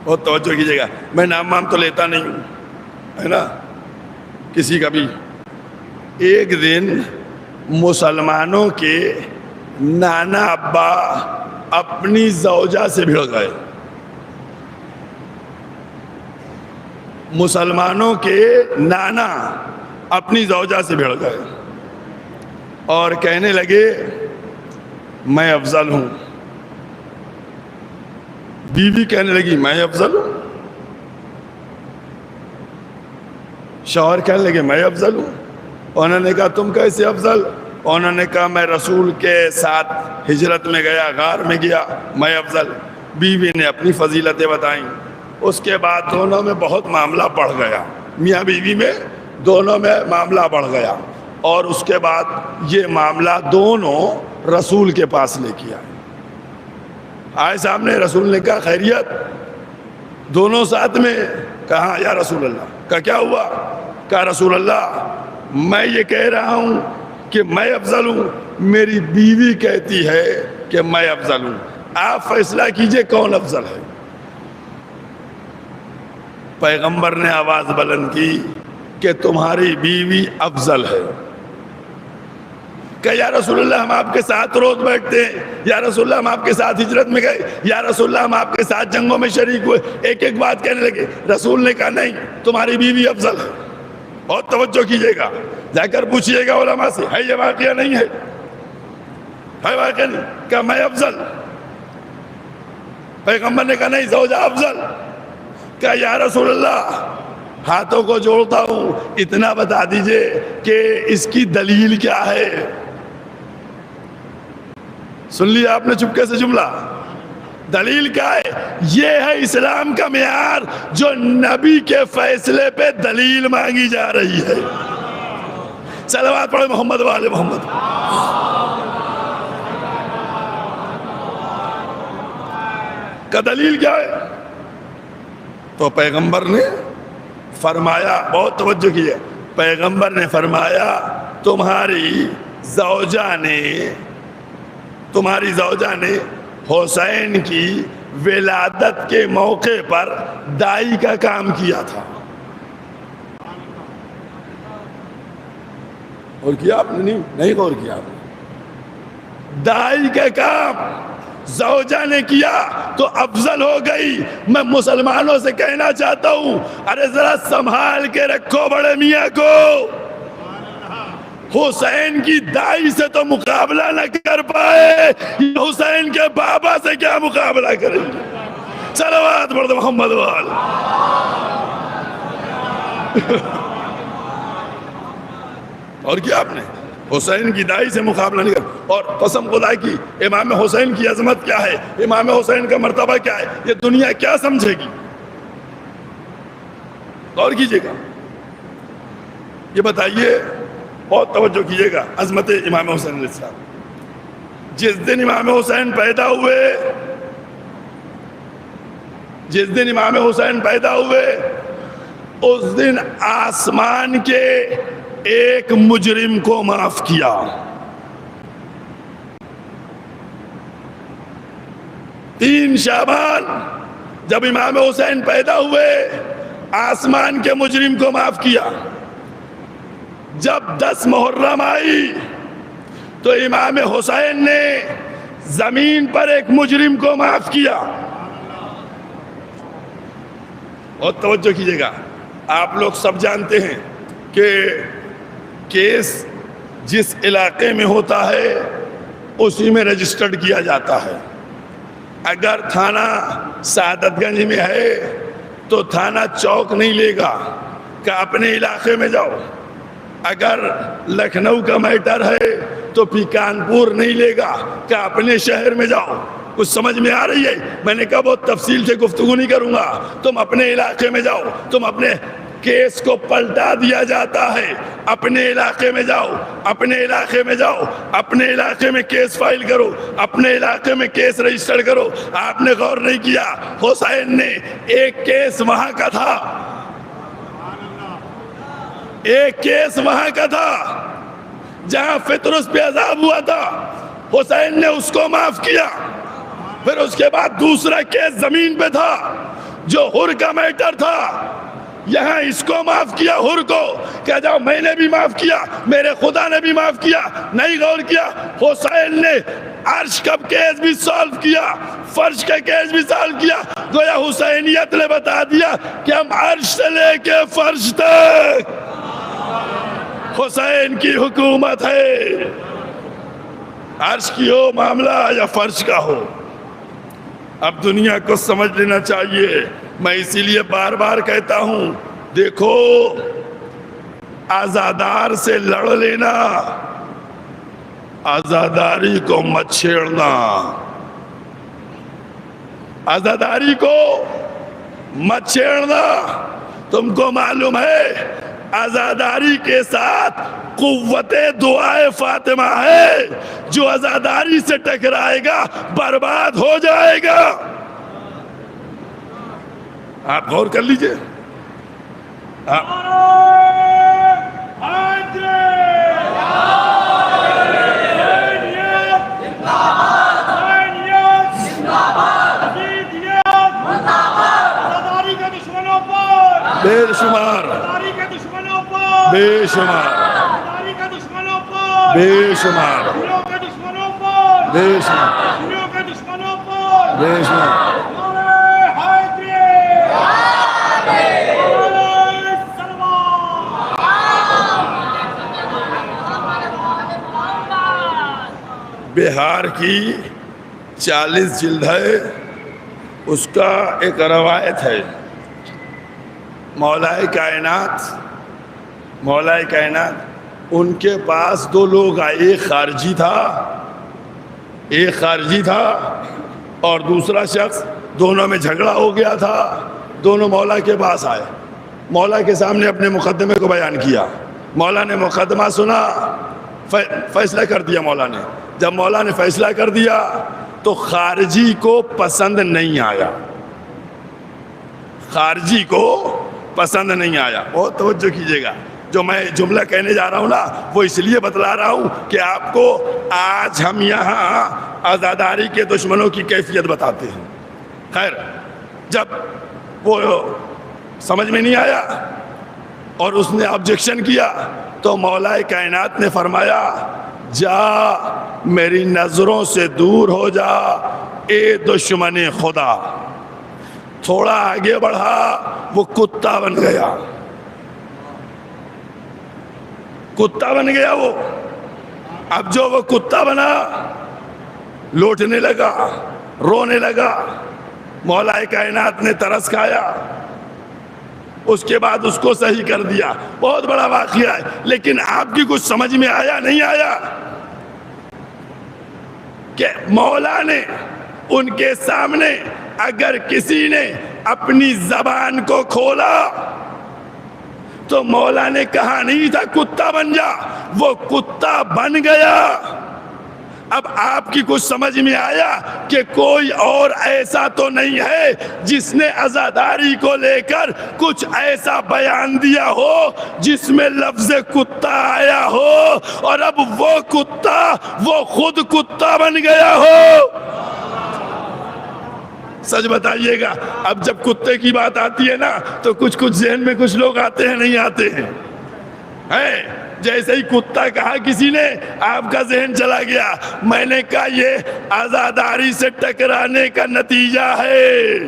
بہت توجہ کیجیے گا، میں نام وام تو لیتا نہیں ہوں ہے نا کسی کا بھی. ایک دن مسلمانوں کے نانا ابا اپنی زوجہ سے بھڑ گئے. مسلمانوں کے نانا اپنی زوجہ سے بھڑ گئے اور کہنے لگے میں افضل ہوں. بیوی کہنے لگی میں افضل ہوں، شوہر کہنے لگے میں افضل ہوں. انہوں نے کہا تم کیسے افضل؟ انہوں نے کہا میں رسول کے ساتھ ہجرت میں گیا، غار میں گیا، میں افضل. بیوی نے اپنی فضیلتیں بتائیں. اس کے بعد دونوں میں بہت معاملہ بڑھ گیا، میاں بیوی میں دونوں میں معاملہ بڑھ گیا، اور اس کے بعد یہ معاملہ دونوں رسول کے پاس لے کے آئے سامنے. رسول نے کہا خیریت؟ دونوں ساتھ میں. کہا یا رسول اللہ. کہا کیا ہوا؟ کہا رسول اللہ میں یہ کہہ رہا ہوں کہ میں افضل ہوں، میری بیوی کہتی ہے کہ میں افضل ہوں، آپ فیصلہ کیجئے کون افضل ہے. پیغمبر نے آواز بلند کی کہ تمہاری بیوی افضل ہے. کہ یا رسول اللہ ہم آپ کے ساتھ روز بیٹھتے ہیں، یا رسول اللہ ہم آپ کے ساتھ ہجرت میں گئے، یا رسول اللہ ہم آپ کے ساتھ جنگوں میں شریک ہوئے. ایک ایک بات کہنے لگے. رسول نے کہا نہیں، تمہاری بیوی افضل ہے. بہت توجہ کیجئے گا، جا کر پوچھئے گا علماء سے ہے یہ واقعہ نہیں ہے، ہے واقعہ نہیں. کہا میں افضل. پیغمبر نے کہا نہیں، زوجہ افضل. کہا یا رسول اللہ ہاتھوں کو جوڑتا ہوں، اتنا بتا دیجئے کہ اس کی دلیل کیا ہے. سن لیا آپ نے چپکے سے جملہ؟ دلیل کیا ہے؟ یہ ہے اسلام کا معیار جو نبی کے فیصلے پہ دلیل مانگی جا رہی ہے. صلوات پڑھے محمد والے محمد. کا دلیل کیا ہے؟ تو پیغمبر نے فرمایا، بہت توجہ کی ہے، پیغمبر نے فرمایا تمہاری زوجہ نے حسین کی ولادت کے موقع پر دائی کا کام کیا تھا. اور کیا آپ نے؟ نہیں غور کیا آپ نے؟ دائی کا کام زوجہ نے کیا تو افضل ہو گئی. میں مسلمانوں سے کہنا چاہتا ہوں ارے ذرا سنبھال کے رکھو بڑے میاں کو. حسین کی دائی سے تو مقابلہ نہ کر پائے، حسین کے بابا سے کیا مقابلہ کریں گے. صلوات پڑھ دو محمد وال. اور کیا آپ نے حسین کی دائی سے مقابلہ نہیں کر. اور قسم خدا کی امام حسین کی عظمت کیا ہے, امام حسین کا مرتبہ کیا ہے, یہ دنیا کیا سمجھے گی؟ غور کیجئے گا, یہ بتائیے, بہت توجہ کیجئے گا عظمت امام حسین علیہ السلام. جس دن امام حسین پیدا ہوئے, جس دن امام حسین پیدا ہوئے, اس دن آسمان کے ایک مجرم کو معاف کیا. تین شعبان جب امام حسین پیدا ہوئے, آسمان کے مجرم کو معاف کیا. جب 10 محرم آئی تو امام حسین نے زمین پر ایک مجرم کو معاف کیا. اور توجہ کیجئے گا, آپ لوگ سب جانتے ہیں کہ کیس جس علاقے میں ہوتا ہے اسی میں رجسٹرڈ کیا جاتا ہے. اگر تھانہ سعادت گنج میں ہے تو تھانہ چوک نہیں لے گا کہ اپنے علاقے میں جاؤ. اگر لکھنؤ کا میٹر ہے تو پھر کانپور نہیں لے گا کہ اپنے شہر میں جاؤ. کچھ سمجھ میں آ رہی ہے؟ میں نے کہا بہت تفصیل سے گفتگو نہیں کروں گا, تم اپنے علاقے میں جاؤ, تم اپنے کیس کو پلٹا دیا جاتا ہے. اپنے علاقے میں جاؤ, اپنے علاقے میں جاؤ, اپنے علاقے میں کیس فائل کرو, اپنے علاقے میں کیس رجسٹر کرو. آپ نے غور نہیں کیا, حسین نے ایک کیس وہاں کا تھا, ایک کیس وہاں کا تھا جہاں فطرس پہ عذاب ہوا تھا, حسین نے اس کو معاف کیا. پھر اس کے بعد دوسرا کیس زمین پہ تھا جو حر کا میٹر تھا, یہاں اس کو معاف کیا, حر کو, کہ جاؤ میں نے بھی معاف کیا, میرے خدا نے بھی معاف کیا. نہیں غور کیا, حسین نے عرش کا کیس بھی سالو کیا, فرش کا کیس بھی سالو کیا. گویا حسینیت نے بتا دیا کہ ہم عرش سے لے کے فرش تک حسین کی حکومت ہے. عرش کی ہو معاملہ یا فرش کا ہو, اب دنیا کو سمجھ لینا چاہیے. میں اسی لیے بار بار کہتا ہوں, دیکھو آزادار سے لڑ لینا, آزاداری کو مت چھیڑنا, آزاداری کو مت چھیڑنا. تم کو معلوم ہے آزاداری کے ساتھ قوت دعائے فاطمہ ہے, جو آزاداری سے ٹکرائے گا برباد ہو جائے گا. آپ غور کر لیجئے. بے شمار بے شمار بے شمار بے شمار بے شمار. بہار کی 40 جلد ہے, اس کا ایک روایت ہے. مولا کائنات ان کے پاس 2 لوگ آئے, ایک خارجی تھا اور دوسرا شخص, دونوں میں جھگڑا ہو گیا تھا. دونوں مولا کے پاس آئے, مولا کے سامنے اپنے مقدمے کو بیان کیا. مولا نے مقدمہ سنا, فیصلہ کر دیا مولا نے. جب مولا نے فیصلہ کر دیا تو خارجی کو پسند نہیں آیا, خارجی کو پسند نہیں آیا. بہت توجہ کیجئے گا, جو میں جملہ کہنے جا رہا ہوں نا وہ اس لیے بتلا رہا ہوں کہ آپ کو آج ہم یہاں آزاداری کے دشمنوں کی کیفیت بتاتے ہیں. خیر, جب وہ سمجھ میں نہیں آیا اور اس نے آبجیکشن کیا تو مولا کائنات نے فرمایا, جا میری نظروں سے دور ہو جا اے دشمن خدا. تھوڑا آگے بڑھا, وہ کتا بن گیا, کتا بن گیا وہ. اب جو وہ کتا بنا, لوٹنے لگا, رونے لگا. مولا کائنات نے ترس کھایا, اس کے بعد اس کو صحیح کر دیا. بہت بڑا واقعہ ہے. لیکن آپ کی کچھ سمجھ میں آیا نہیں آیا کہ مولا نے ان کے سامنے اگر کسی نے اپنی زبان کو کھولا تو مولا نے کہا نہیں تھا کتا بن جا, وہ کتا بن گیا. اب آپ کی کچھ سمجھ میں آیا کہ کوئی اور ایسا تو نہیں ہے جس نے عزاداری کو لے کر کچھ ایسا بیان دیا ہو جس میں لفظ کتا آیا ہو اور اب وہ کتا وہ خود کتا بن گیا ہو. سچ بتائیے گا, اب جب کتے کی بات آتی ہے نا تو کچھ ذہن میں کچھ لوگ آتے ہیں نہیں آتے ہیں. جیسے ہی کتا کہا کسی نے آپ کا ذہن چلا گیا. میں نے کہا یہ عزاداری سے ٹکرانے کا نتیجہ ہے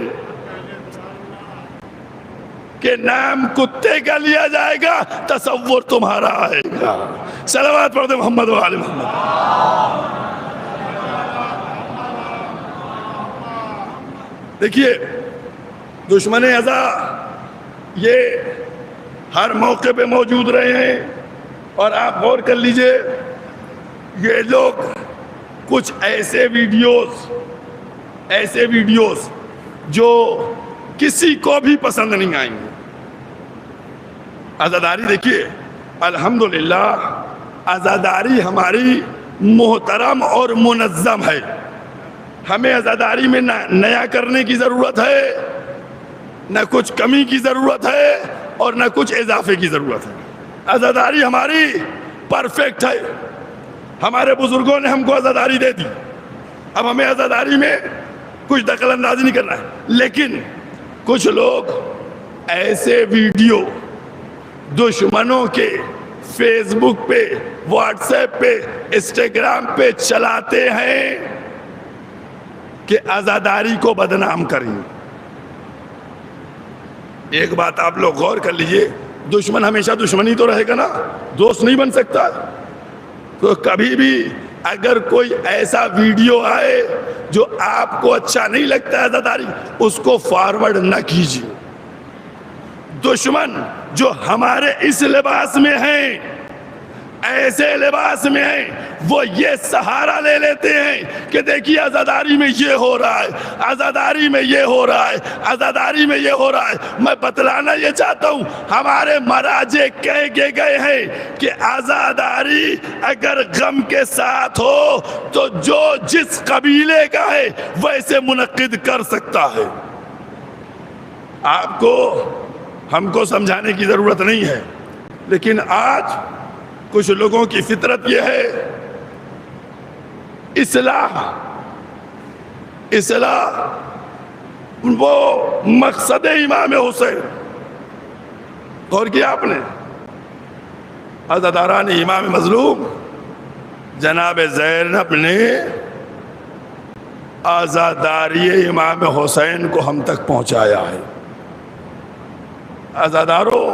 کہ نام کتے کا لیا جائے گا, تصور تمہارا آئے گا. صلوات پڑھ دے محمد و آل محمد. دیکھیے دشمن ازا یہ ہر موقع پہ موجود رہے ہیں, اور آپ غور کر لیجئے یہ لوگ کچھ ایسے ویڈیوز جو کسی کو بھی پسند نہیں آئیں گے. عزاداری دیکھیے الحمدللہ عزاداری ہماری محترم اور منظم ہے. ہمیں عزاداری میں نہ نیا کرنے کی ضرورت ہے, نہ کچھ کمی کی ضرورت ہے اور نہ کچھ اضافے کی ضرورت ہے. عزاداری ہماری پرفیکٹ ہے. ہمارے بزرگوں نے ہم کو عزاداری دے دی, اب ہمیں عزاداری میں کچھ دخل اندازی نہیں کرنا ہے. لیکن کچھ لوگ ایسے ویڈیو دشمنوں کے فیس بک پہ, واٹس ایپ پہ, انسٹاگرام پہ چلاتے ہیں کہ عزاداری کو بدنام کریں. ایک بات آپ لوگ غور کر لیجئے, دشمن ہمیشہ دشمنی تو رہے گا نا, دوست نہیں بن سکتا. تو کبھی بھی اگر کوئی ایسا ویڈیو آئے جو آپ کو اچھا نہیں لگتا ہے عزاداری, اس کو فارورڈ نہ کیجیے. دشمن جو ہمارے اس لباس میں ہیں, ایسے لباس میں ہیں, وہ یہ سہارا لے لیتے ہیں کہ دیکھیے عزاداری میں یہ ہو رہا ہے, عزاداری میں یہ ہو رہا ہے, عزاداری میں یہ ہو رہا ہے. میں بتلانا یہ چاہتا ہوں ہمارے مراجع کہہ کے گئے ہیں کہ عزاداری اگر غم کے ساتھ ہو تو جو جس قبیلے کا ہے ویسے منعقد کر سکتا ہے. آپ کو ہم کو سمجھانے کی ضرورت نہیں ہے, لیکن آج کچھ لوگوں کی فطرت یہ ہے اصلاح وہ مقصد امام حسین. غور کیا آپ نے, عزاداران امام مظلوم جناب زینب نے عزاداری امام حسین کو ہم تک پہنچایا ہے. عزاداروں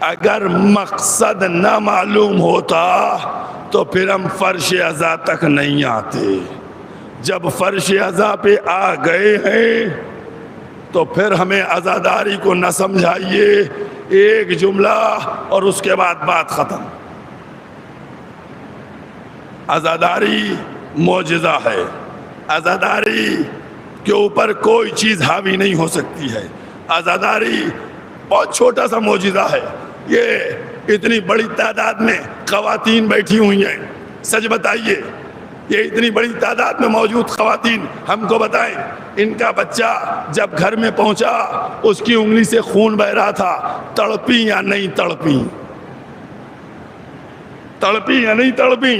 اگر مقصد نہ معلوم ہوتا تو پھر ہم فرش عزا تک نہیں آتے. جب فرش عزا پہ آ گئے ہیں تو پھر ہمیں عزاداری کو نہ سمجھائیے. ایک جملہ اور اس کے بعد بات ختم. عزاداری معجزہ ہے. عزاداری کے اوپر کوئی چیز حاوی نہیں ہو سکتی ہے. عزاداری بہت چھوٹا سا معجزہ ہے. یہ اتنی بڑی تعداد میں خواتین بیٹھی ہوئی ہیں. سچ بتائیے یہ اتنی بڑی تعداد میں موجود خواتین ہم کو بتائیں ان کا بچہ جب گھر میں پہنچا اس کی انگلی سے خون بہ رہا تھا, تڑپی یا نہیں تڑپی, تڑپی یا نہیں تڑپی,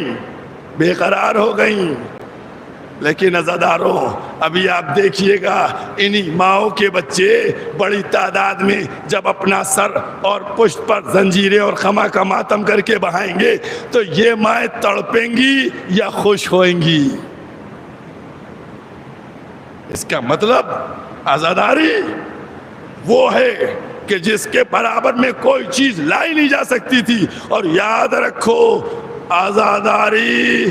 بے قرار ہو گئیں. لیکن عزاداروں ابھی آپ دیکھیے گا انہی ماؤں کے بچے بڑی تعداد میں جب اپنا سر اور پشت پر زنجیریں اور خما کا ماتم کر کے بہائیں گے تو یہ مائیں تڑپیں گی یا خوش ہوئیں گی. اس کا مطلب عزاداری وہ ہے کہ جس کے برابر میں کوئی چیز لائی نہیں جا سکتی تھی. اور یاد رکھو عزاداری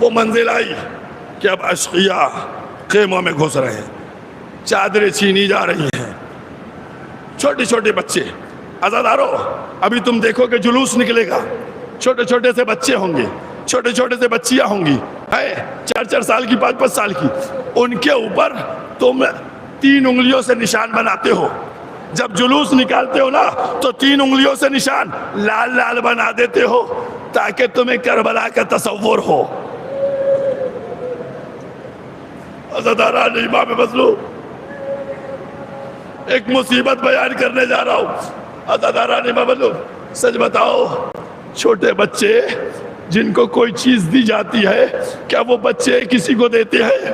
وہ منزل آئی کہ اب اشقیاء خیموں میں گھس رہے ہیں، چادریں چھینی جا رہی ہیں، چھوٹے چھوٹے بچے. عزادارو ابھی تم دیکھو کہ جلوس نکلے گا، چھوٹے چھوٹے سے بچے ہوں گے، چھوٹے چھوٹے سے بچیاں ہوں گی، 4 سال کی 5 سال کی. ان کے اوپر تم 3 انگلیوں سے نشان بناتے ہو. جب جلوس نکالتے ہو نا تو 3 انگلیوں سے نشان لال لال بنا دیتے ہو تاکہ تمہیں کربلا کا تصور ہو. عزاداران امام مظلوم، ایک مصیبت بیان کرنے جا رہا ہوں. عزاداران امام مظلوم، سچ بتاؤ، چھوٹے بچے جن کو کوئی چیز دی جاتی ہے کیا وہ بچے کسی کو دیتے ہیں؟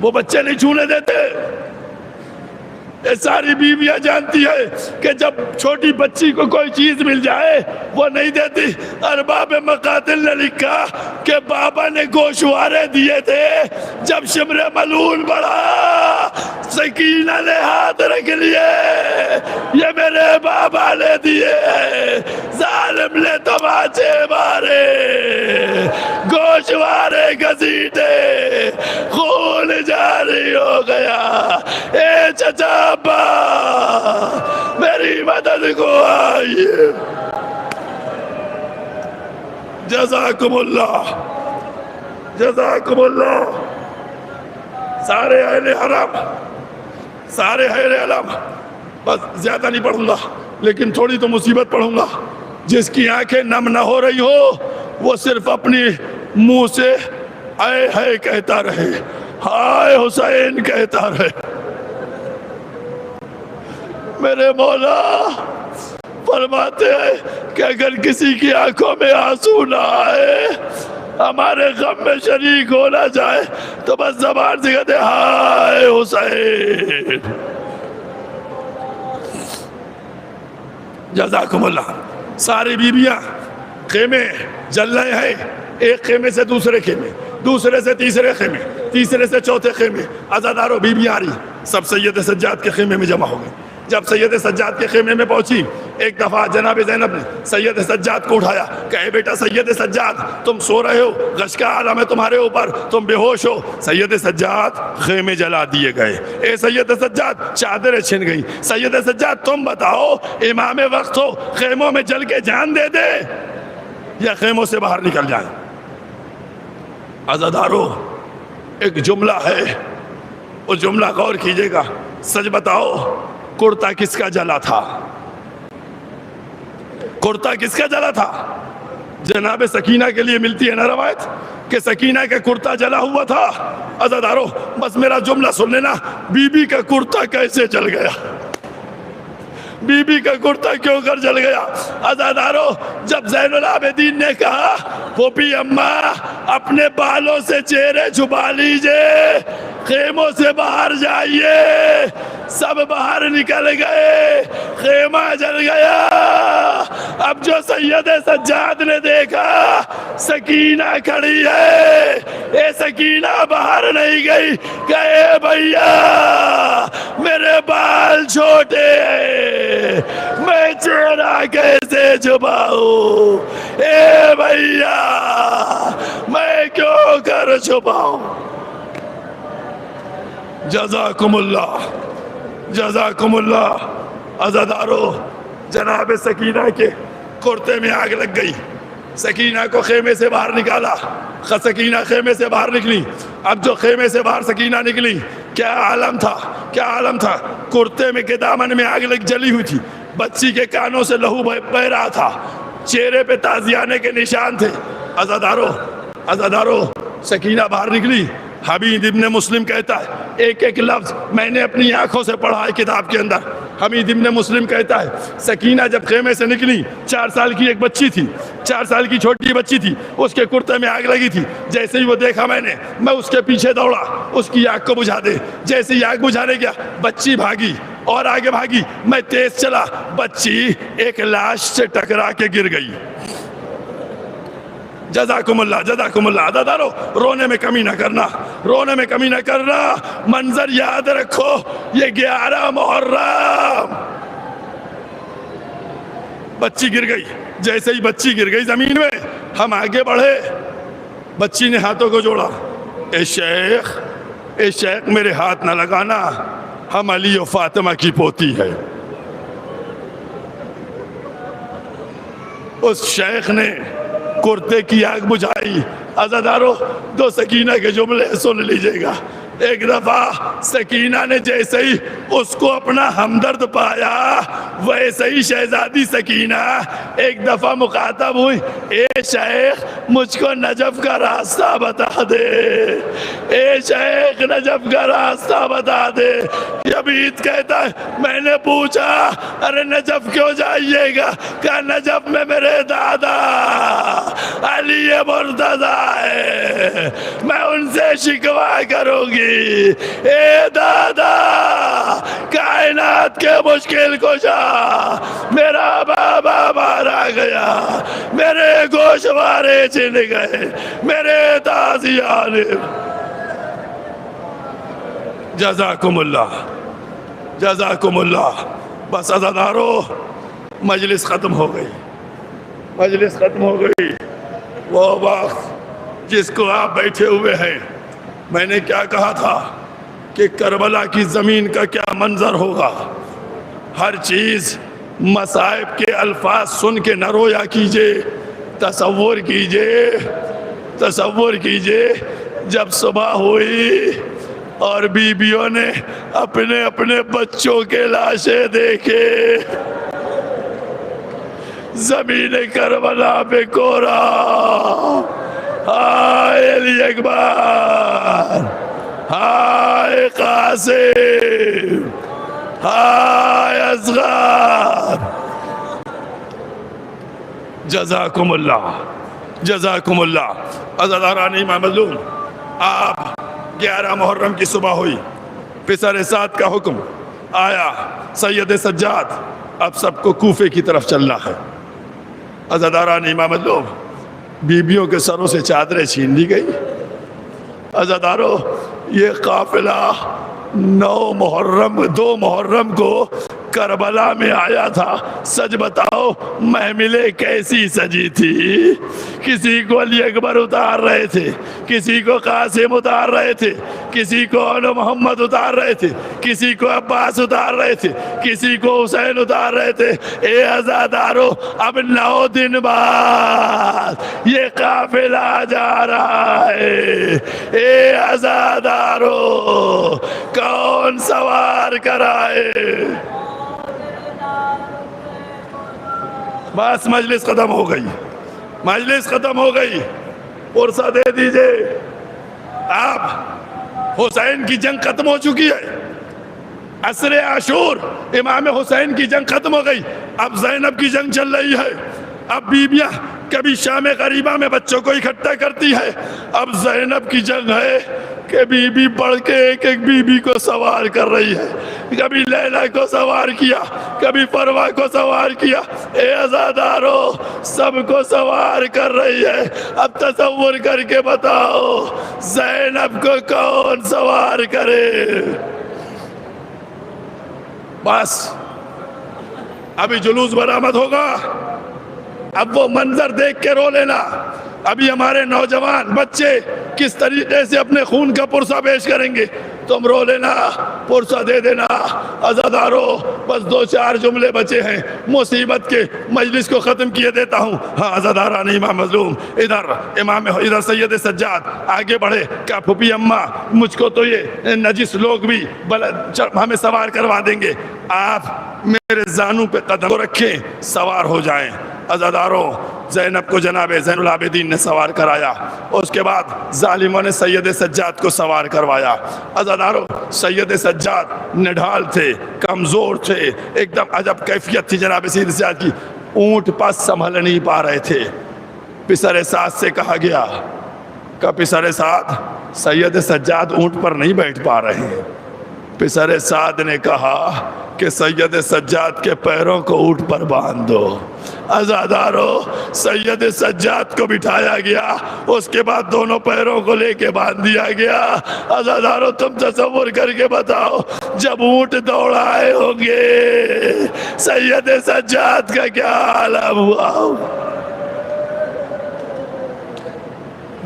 وہ بچے نہیں چھونے دیتے. یہ ساری بیویاں جانتی ہے کہ جب چھوٹی بچی کو کوئی چیز مل جائے وہ نہیں دیتی. ارباب مقاتل نے لکھا کہ بابا نے گوشوارے دیے تھے، جب شمر ملول بڑھا سکینہ نے ہاتھ رکھ لیے، یہ میرے بابا نے دیے. ظالم نے تماچے مارے، گوشوارے گھسیٹے، خون جاری ہو گیا. اے چچا ابا میری مدد کو آئیے. جزاکم اللہ، جزاکم اللہ. سارے اہل حرم، سارے اہل علم، بس زیادہ نہیں پڑھوں گا لیکن تھوڑی تو مصیبت پڑھوں گا. جس کی آنکھیں نم نہ ہو رہی ہو وہ صرف اپنی منہ سے اے ہے کہتا رہے، ہائے حسین کہتا رہے. میرے مولا فرماتے ہیں کہ اگر کسی کی آنکھوں میں آنسو نہ آئے، ہمارے غم میں شریک ہونا چاہے تو بس زبان سے کہتے ہائے حسین. جزاکم اللہ. ساری بیویاں خیمے جل رہے ہیں، ایک خیمے سے دوسرے خیمے، دوسرے سے تیسرے خیمے، تیسرے سے چوتھے خیمے. عزادارو بیویاں آ رہی، سب سید سجاد کے خیمے میں جمع ہو گئے. جب سید سجاد کے خیمے میں پہنچی، ایک دفعہ جناب زینب نے سید سجاد کو اٹھایا کہ اے بیٹا سید سجاد، تم سو رہے ہو، غش کا عالم ہے تمہارے اوپر، تم بے ہوش ہو. سید سجاد خیمے جلا دیے گئے. اے سید سجاد چادریں چھن گئی. سید سجاد تم بتاؤ، امام وقت ہو، خیموں میں جل کے جان دے دے یا خیموں سے باہر نکل جائیں؟ عزادارو ایک جملہ ہے، اس جملہ غور کیجئے گا. سچ بتاؤ کرتا کس کا جلا تھا؟ کرتا کس کا جلا تھا؟ جناب سکینہ کے لیے ملتی ہے نا روایت کہ سکینہ کا کرتا جلا ہوا تھا. عزادارو بس میرا جملہ سن لینا، بی بی کا کرتا کیسے جل گیا؟ بی بی کا کرتا کیوں کر جل گیا؟ عزادارو جب زین العابدین نے کہا پھوپھی اماں اپنے بالوں سے چہرے چھپا لیجئے، خیموں سے باہر جائیے، سب باہر نکل گئے، خیمہ جل گیا. اب جو سید سجاد نے دیکھا سکینہ کھڑی ہے، اے سکینہ باہر نہیں گئی، کہے بھیا میرے بال چھوٹے ہیں، میں چہرہ کیسے چھپاؤں؟ اے بھیا میں کیوں کر چھپاؤں؟ جزاکم اللہ، جزاکم اللہ. عزادارو جناب سکینہ کے کرتے میں آگ لگ گئی. سکینہ کو خیمے سے باہر نکالا. سکینہ خیمے سے باہر نکلی. اب جو خیمے سے باہر سکینہ نکلی، کیا عالم تھا، کیا عالم تھا. کرتے میں کے دامن میں آگ لگ جلی ہوئی تھی، بچی کے کانوں سے لہو بہہ رہا تھا، چہرے پہ تازیانے کے نشان تھے. عزادارو سکینہ باہر نکلی. حمید ابن مسلم کہتا ہے، ایک ایک لفظ میں نے اپنی آنکھوں سے پڑھا ہے کتاب کے اندر. حمید ابن مسلم کہتا ہے سکینہ جب خیمے سے نکلی، 4 سال کی ایک بچی تھی، 4 سال کی چھوٹی بچی تھی، اس کے کرتے میں آگ لگی تھی. جیسے ہی وہ دیکھا میں اس کے پیچھے دوڑا، اس کی آگ کو بجھا دے. جیسے ہی آگ بجھانے گیا، بچی بھاگی اور آگے بھاگی، میں تیز چلا، بچی ایک لاش سے ٹکرا کے گر گئی. جزاکم اللہ، جزاکم اللہ. عزادارو رونے میں کمی نہ کرنا، رونے میں کمی نہ کرنا. منظر یاد رکھو، یہ 11 محرم بچی گر گئی. جیسے ہی بچی گر گئی زمین میں، ہم آگے بڑھے. بچی نے ہاتھوں کو جوڑا. اے شیخ میرے ہاتھ نہ لگانا, ہم علی و فاطمہ کی پوتی ہے. اس شیخ نے کرتے کی آگ بجھائی. عزادارو, 2 سکینہ کے جملے سن لیجئے گا. ایک دفعہ سکینہ نے جیسے ہی اس کو اپنا ہمدرد پایا, ویسے ہی شہزادی سکینہ ایک دفعہ مخاطب ہوئی. اے شیخ مجھ کو نجف کا راستہ بتا دے, اے شیخ نجف کا راستہ بتا دے. یبید کہتا ہے میں نے پوچھا ارے نجف کیوں جائیے گا؟ کہا نجف میں میرے دادا علی مرتضیٰ ہے, میں ان سے شکوا کروں گی. اے دادا کائنات کے مشکل کشا, میرا بابا مارا گیا, میرے گوشوارے چھن گئے, میرے تازیان. جزاکم اللہ, جزاکم اللہ. بس عزادارو مجلس ختم ہو گئی, مجلس ختم ہو گئی. وہ وقت جس کو آپ بیٹھے ہوئے ہیں, میں نے کیا کہا تھا کہ کربلا کی زمین کا کیا منظر ہوگا. ہر چیز مصائب کے الفاظ سن کے نہ رویا کیجئے, تصور کیجئے, تصور کیجئے. جب صبح ہوئی اور بیویوں نے اپنے اپنے بچوں کے لاشیں دیکھے, زمین کربلا پہ کورا, ہائے علی اکبر, ہائے قاسم, ہائے اصغر. جزاکم اللہ, جزاکم اللہ. عزاداران امام مظلوم, آپ 11 محرم کی صبح ہوئی, پسر سعد کا حکم آیا, سید سجاد اب سب کو کوفے کی طرف چلنا ہے. عزاداران امام مظلوم, بیبیوں کے سروں سے چادریں چھین لی گئی. عزادارو یہ قافلہ 2 محرم کو کربلا میں آیا تھا. سچ بتاؤ محملیں کیسی سجی تھی؟ کسی کو علی اکبر اتار رہے تھے, کسی کو قاسم اتار رہے تھے, کسی کو محمد اتار رہے تھے, کسی کو عباس اتار رہے تھے, کسی کو حسین اتار رہے تھے. اے عزادارو اب 9 دن بعد یہ قافلہ جا رہا ہے. اے عزادارو کون سوار کرائے؟ بس مجلس ختم ہو گئی, مجلس ختم ہو گئی. پرسہ دے دیجئے. آپ حسین کی جنگ ختم ہو چکی ہے. عصر عاشور امام حسین کی جنگ ختم ہو گئی. اب زینب کی جنگ چل رہی ہے. اب بیبیاں کبھی شام غریبہ میں بچوں کو اکٹھا کرتی ہے. اب زینب کی جنگ ہے کہ بیوی بڑھ کے ایک ایک بیوی کو سوار کر رہی ہے. کبھی لیلا کو سوار کیا, کبھی پروا کو سوار کیا. اے عزادارو سب کو سوار کر رہی ہے. اب تصور کر کے بتاؤ زینب کو کون سوار کرے؟ بس ابھی جلوس برآمد ہوگا. اب وہ منظر دیکھ کے رو لینا. ابھی ہمارے نوجوان بچے کس طریقے سے اپنے خون کا پرسہ پیش کریں گے. تم رو لینا, پرسہ دے دینا. عزادارو بس 2-4 جملے بچے ہیں, مصیبت کے مجلس کو ختم کیے دیتا ہوں. ہاں عزاداران امام مظلوم, ادھر سید سجاد آگے بڑھے. کہا پھوپھی اماں مجھ کو تو یہ نجس لوگ بھی ہمیں سوار کروا دیں گے, آپ میرے زانوں پہ قدم رکھیں, سوار ہو جائیں. عزاداروں زینب کو جناب زین العابدین نے سوار کرایا. اس کے بعد ظالموں نے سید سجاد کو سوار کروایا. عزاداروں سید سجاد نڈھال تھے, کمزور تھے, ایک دم عجب کیفیت تھی جناب سید سجاد کی. اونٹ پاس سنبھل نہیں پا رہے تھے. پسر سعد سے کہا گیا کہ پسر سعد سید سجاد اونٹ پر نہیں بیٹھ پا رہے ہیں. پسر سعد نے کہا کہ سید سجاد کے پیروں کو اونٹ پر باندھ دو. عزادارو سید سجاد کو بٹھایا گیا, اس کے بعد دونوں پیروں کو لے کے باندھ دیا گیا. عزادارو تم تصور کر کے بتاؤ جب اونٹ دوڑائے ہوں گے سید سجاد کا کیا عالم ہوا.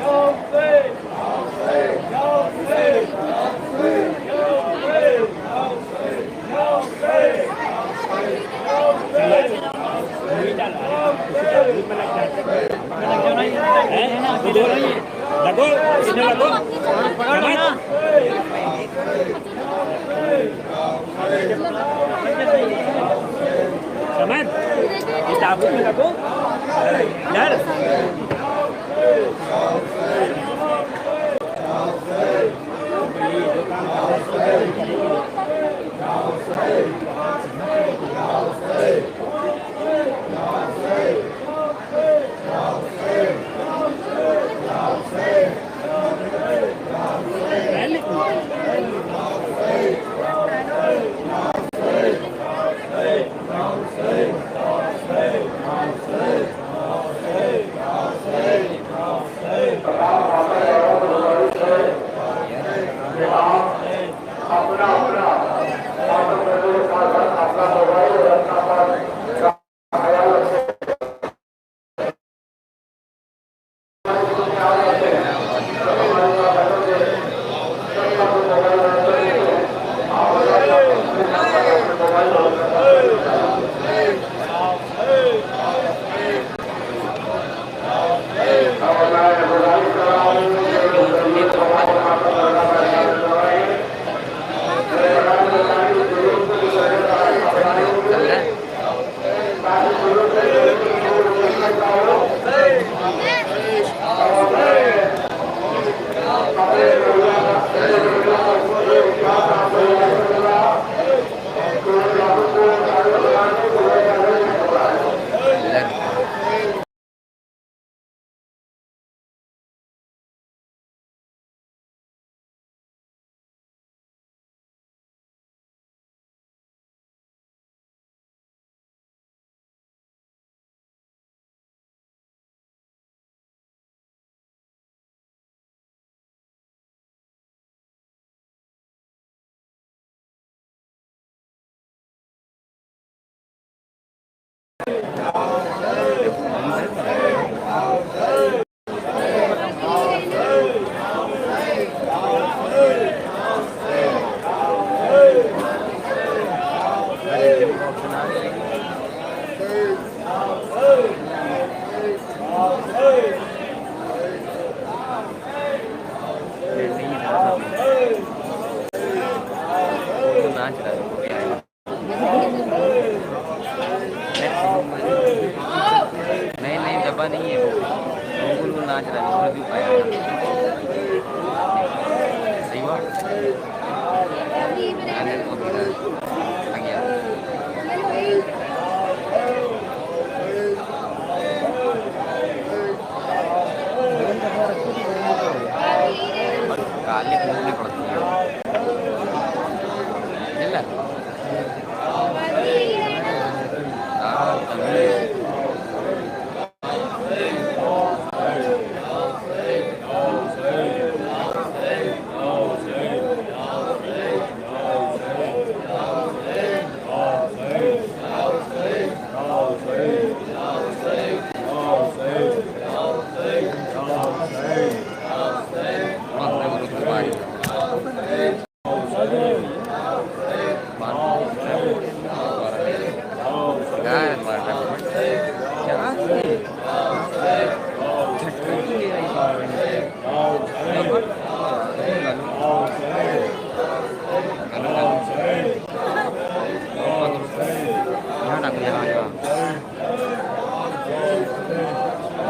Hussein!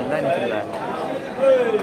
چل رہا ہے نہیں چل رہا ہے.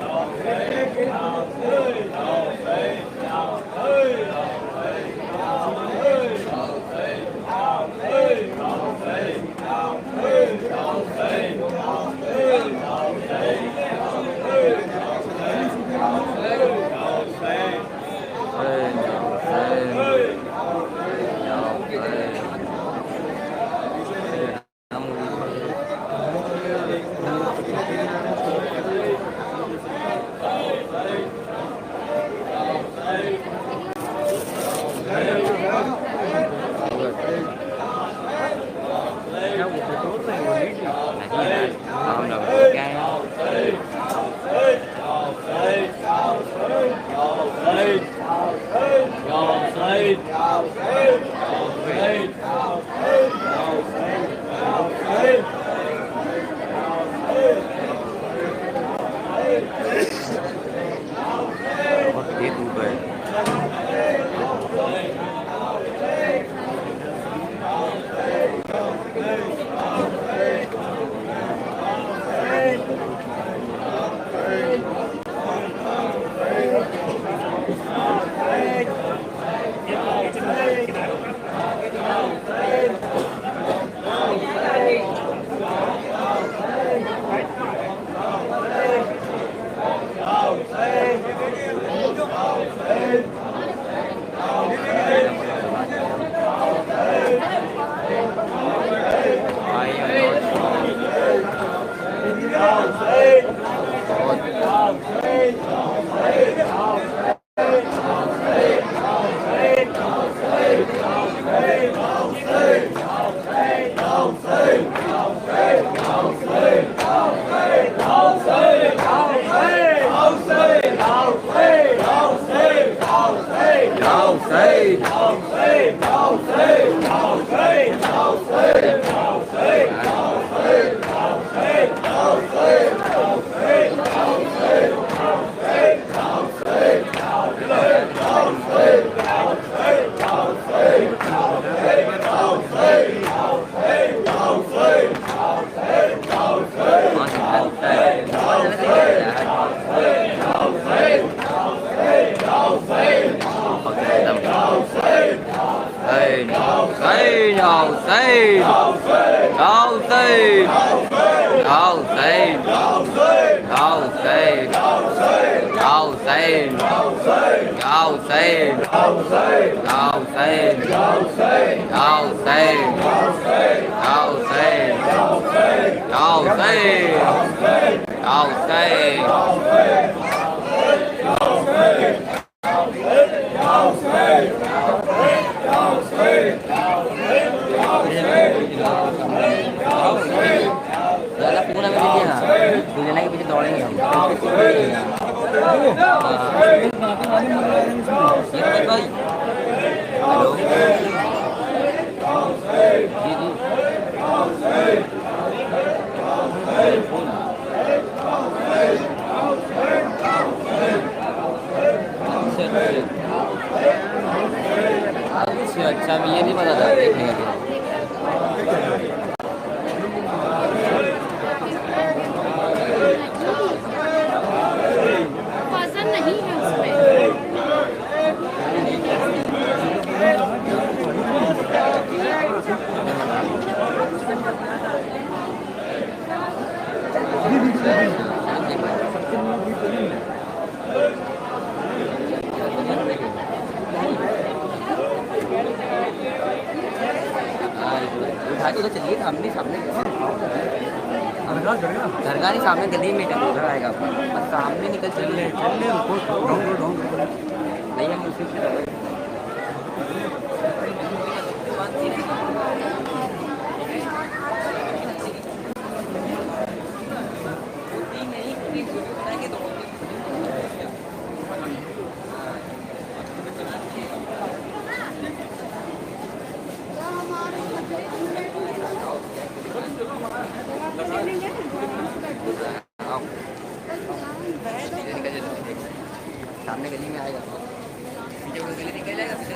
اچھا یہ نہیں پتا تھا دیکھنے کا. وزن نہیں ہے اس میں. تو چلیے سامنے سامنے درگاہ نہیں سامنے گلی میں ادھر آئے گا سامنے نکل چلیے نہیں ہم اسی سے سامنے گلی میں آئے گا پیچھے وہ گلی نکل جائے گا پیچھے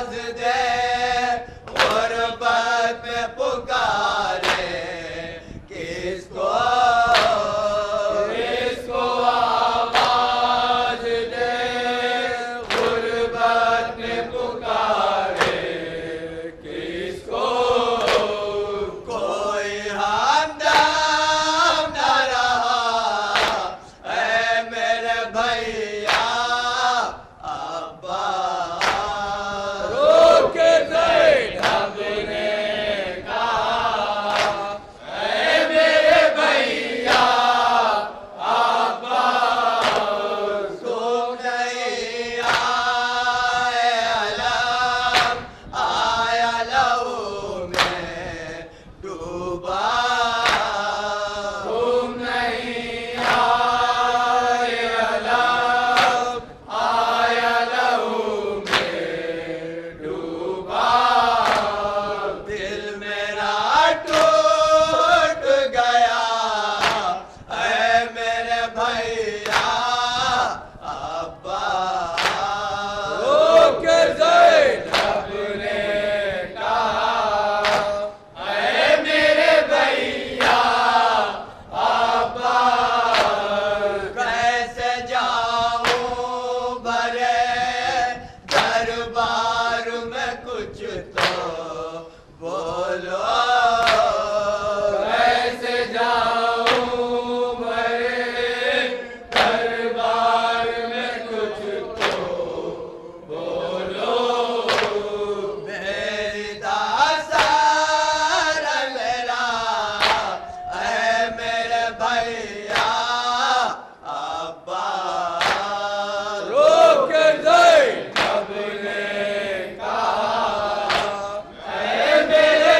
آواز دے غربت میں پکارے کس کو آواز دے غربت میں پکارے کس کو کوئی ہمدم نہ رہا اے میرے بھیا عباس رو کے زینب نے کہا اے میرے بھیا عباس تم نہیں آئے علم آیا لہو میں ڈوبا تم نہیں آئے علم آیا لہو میں ڈوبا دل میرا ٹوٹ گیا اے میرے بھیا عباس رو کے زینب نے کہا اے میرے بھیا عباس کیسے جاؤں بھرے دربار میں کچھ تو بولو کیسے جاؤں بھرے دربار میں کچھ تو بولو میری داستان میرا اے میرے بھیا عباس رو کے زینب نے کہا اے میرے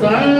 Sir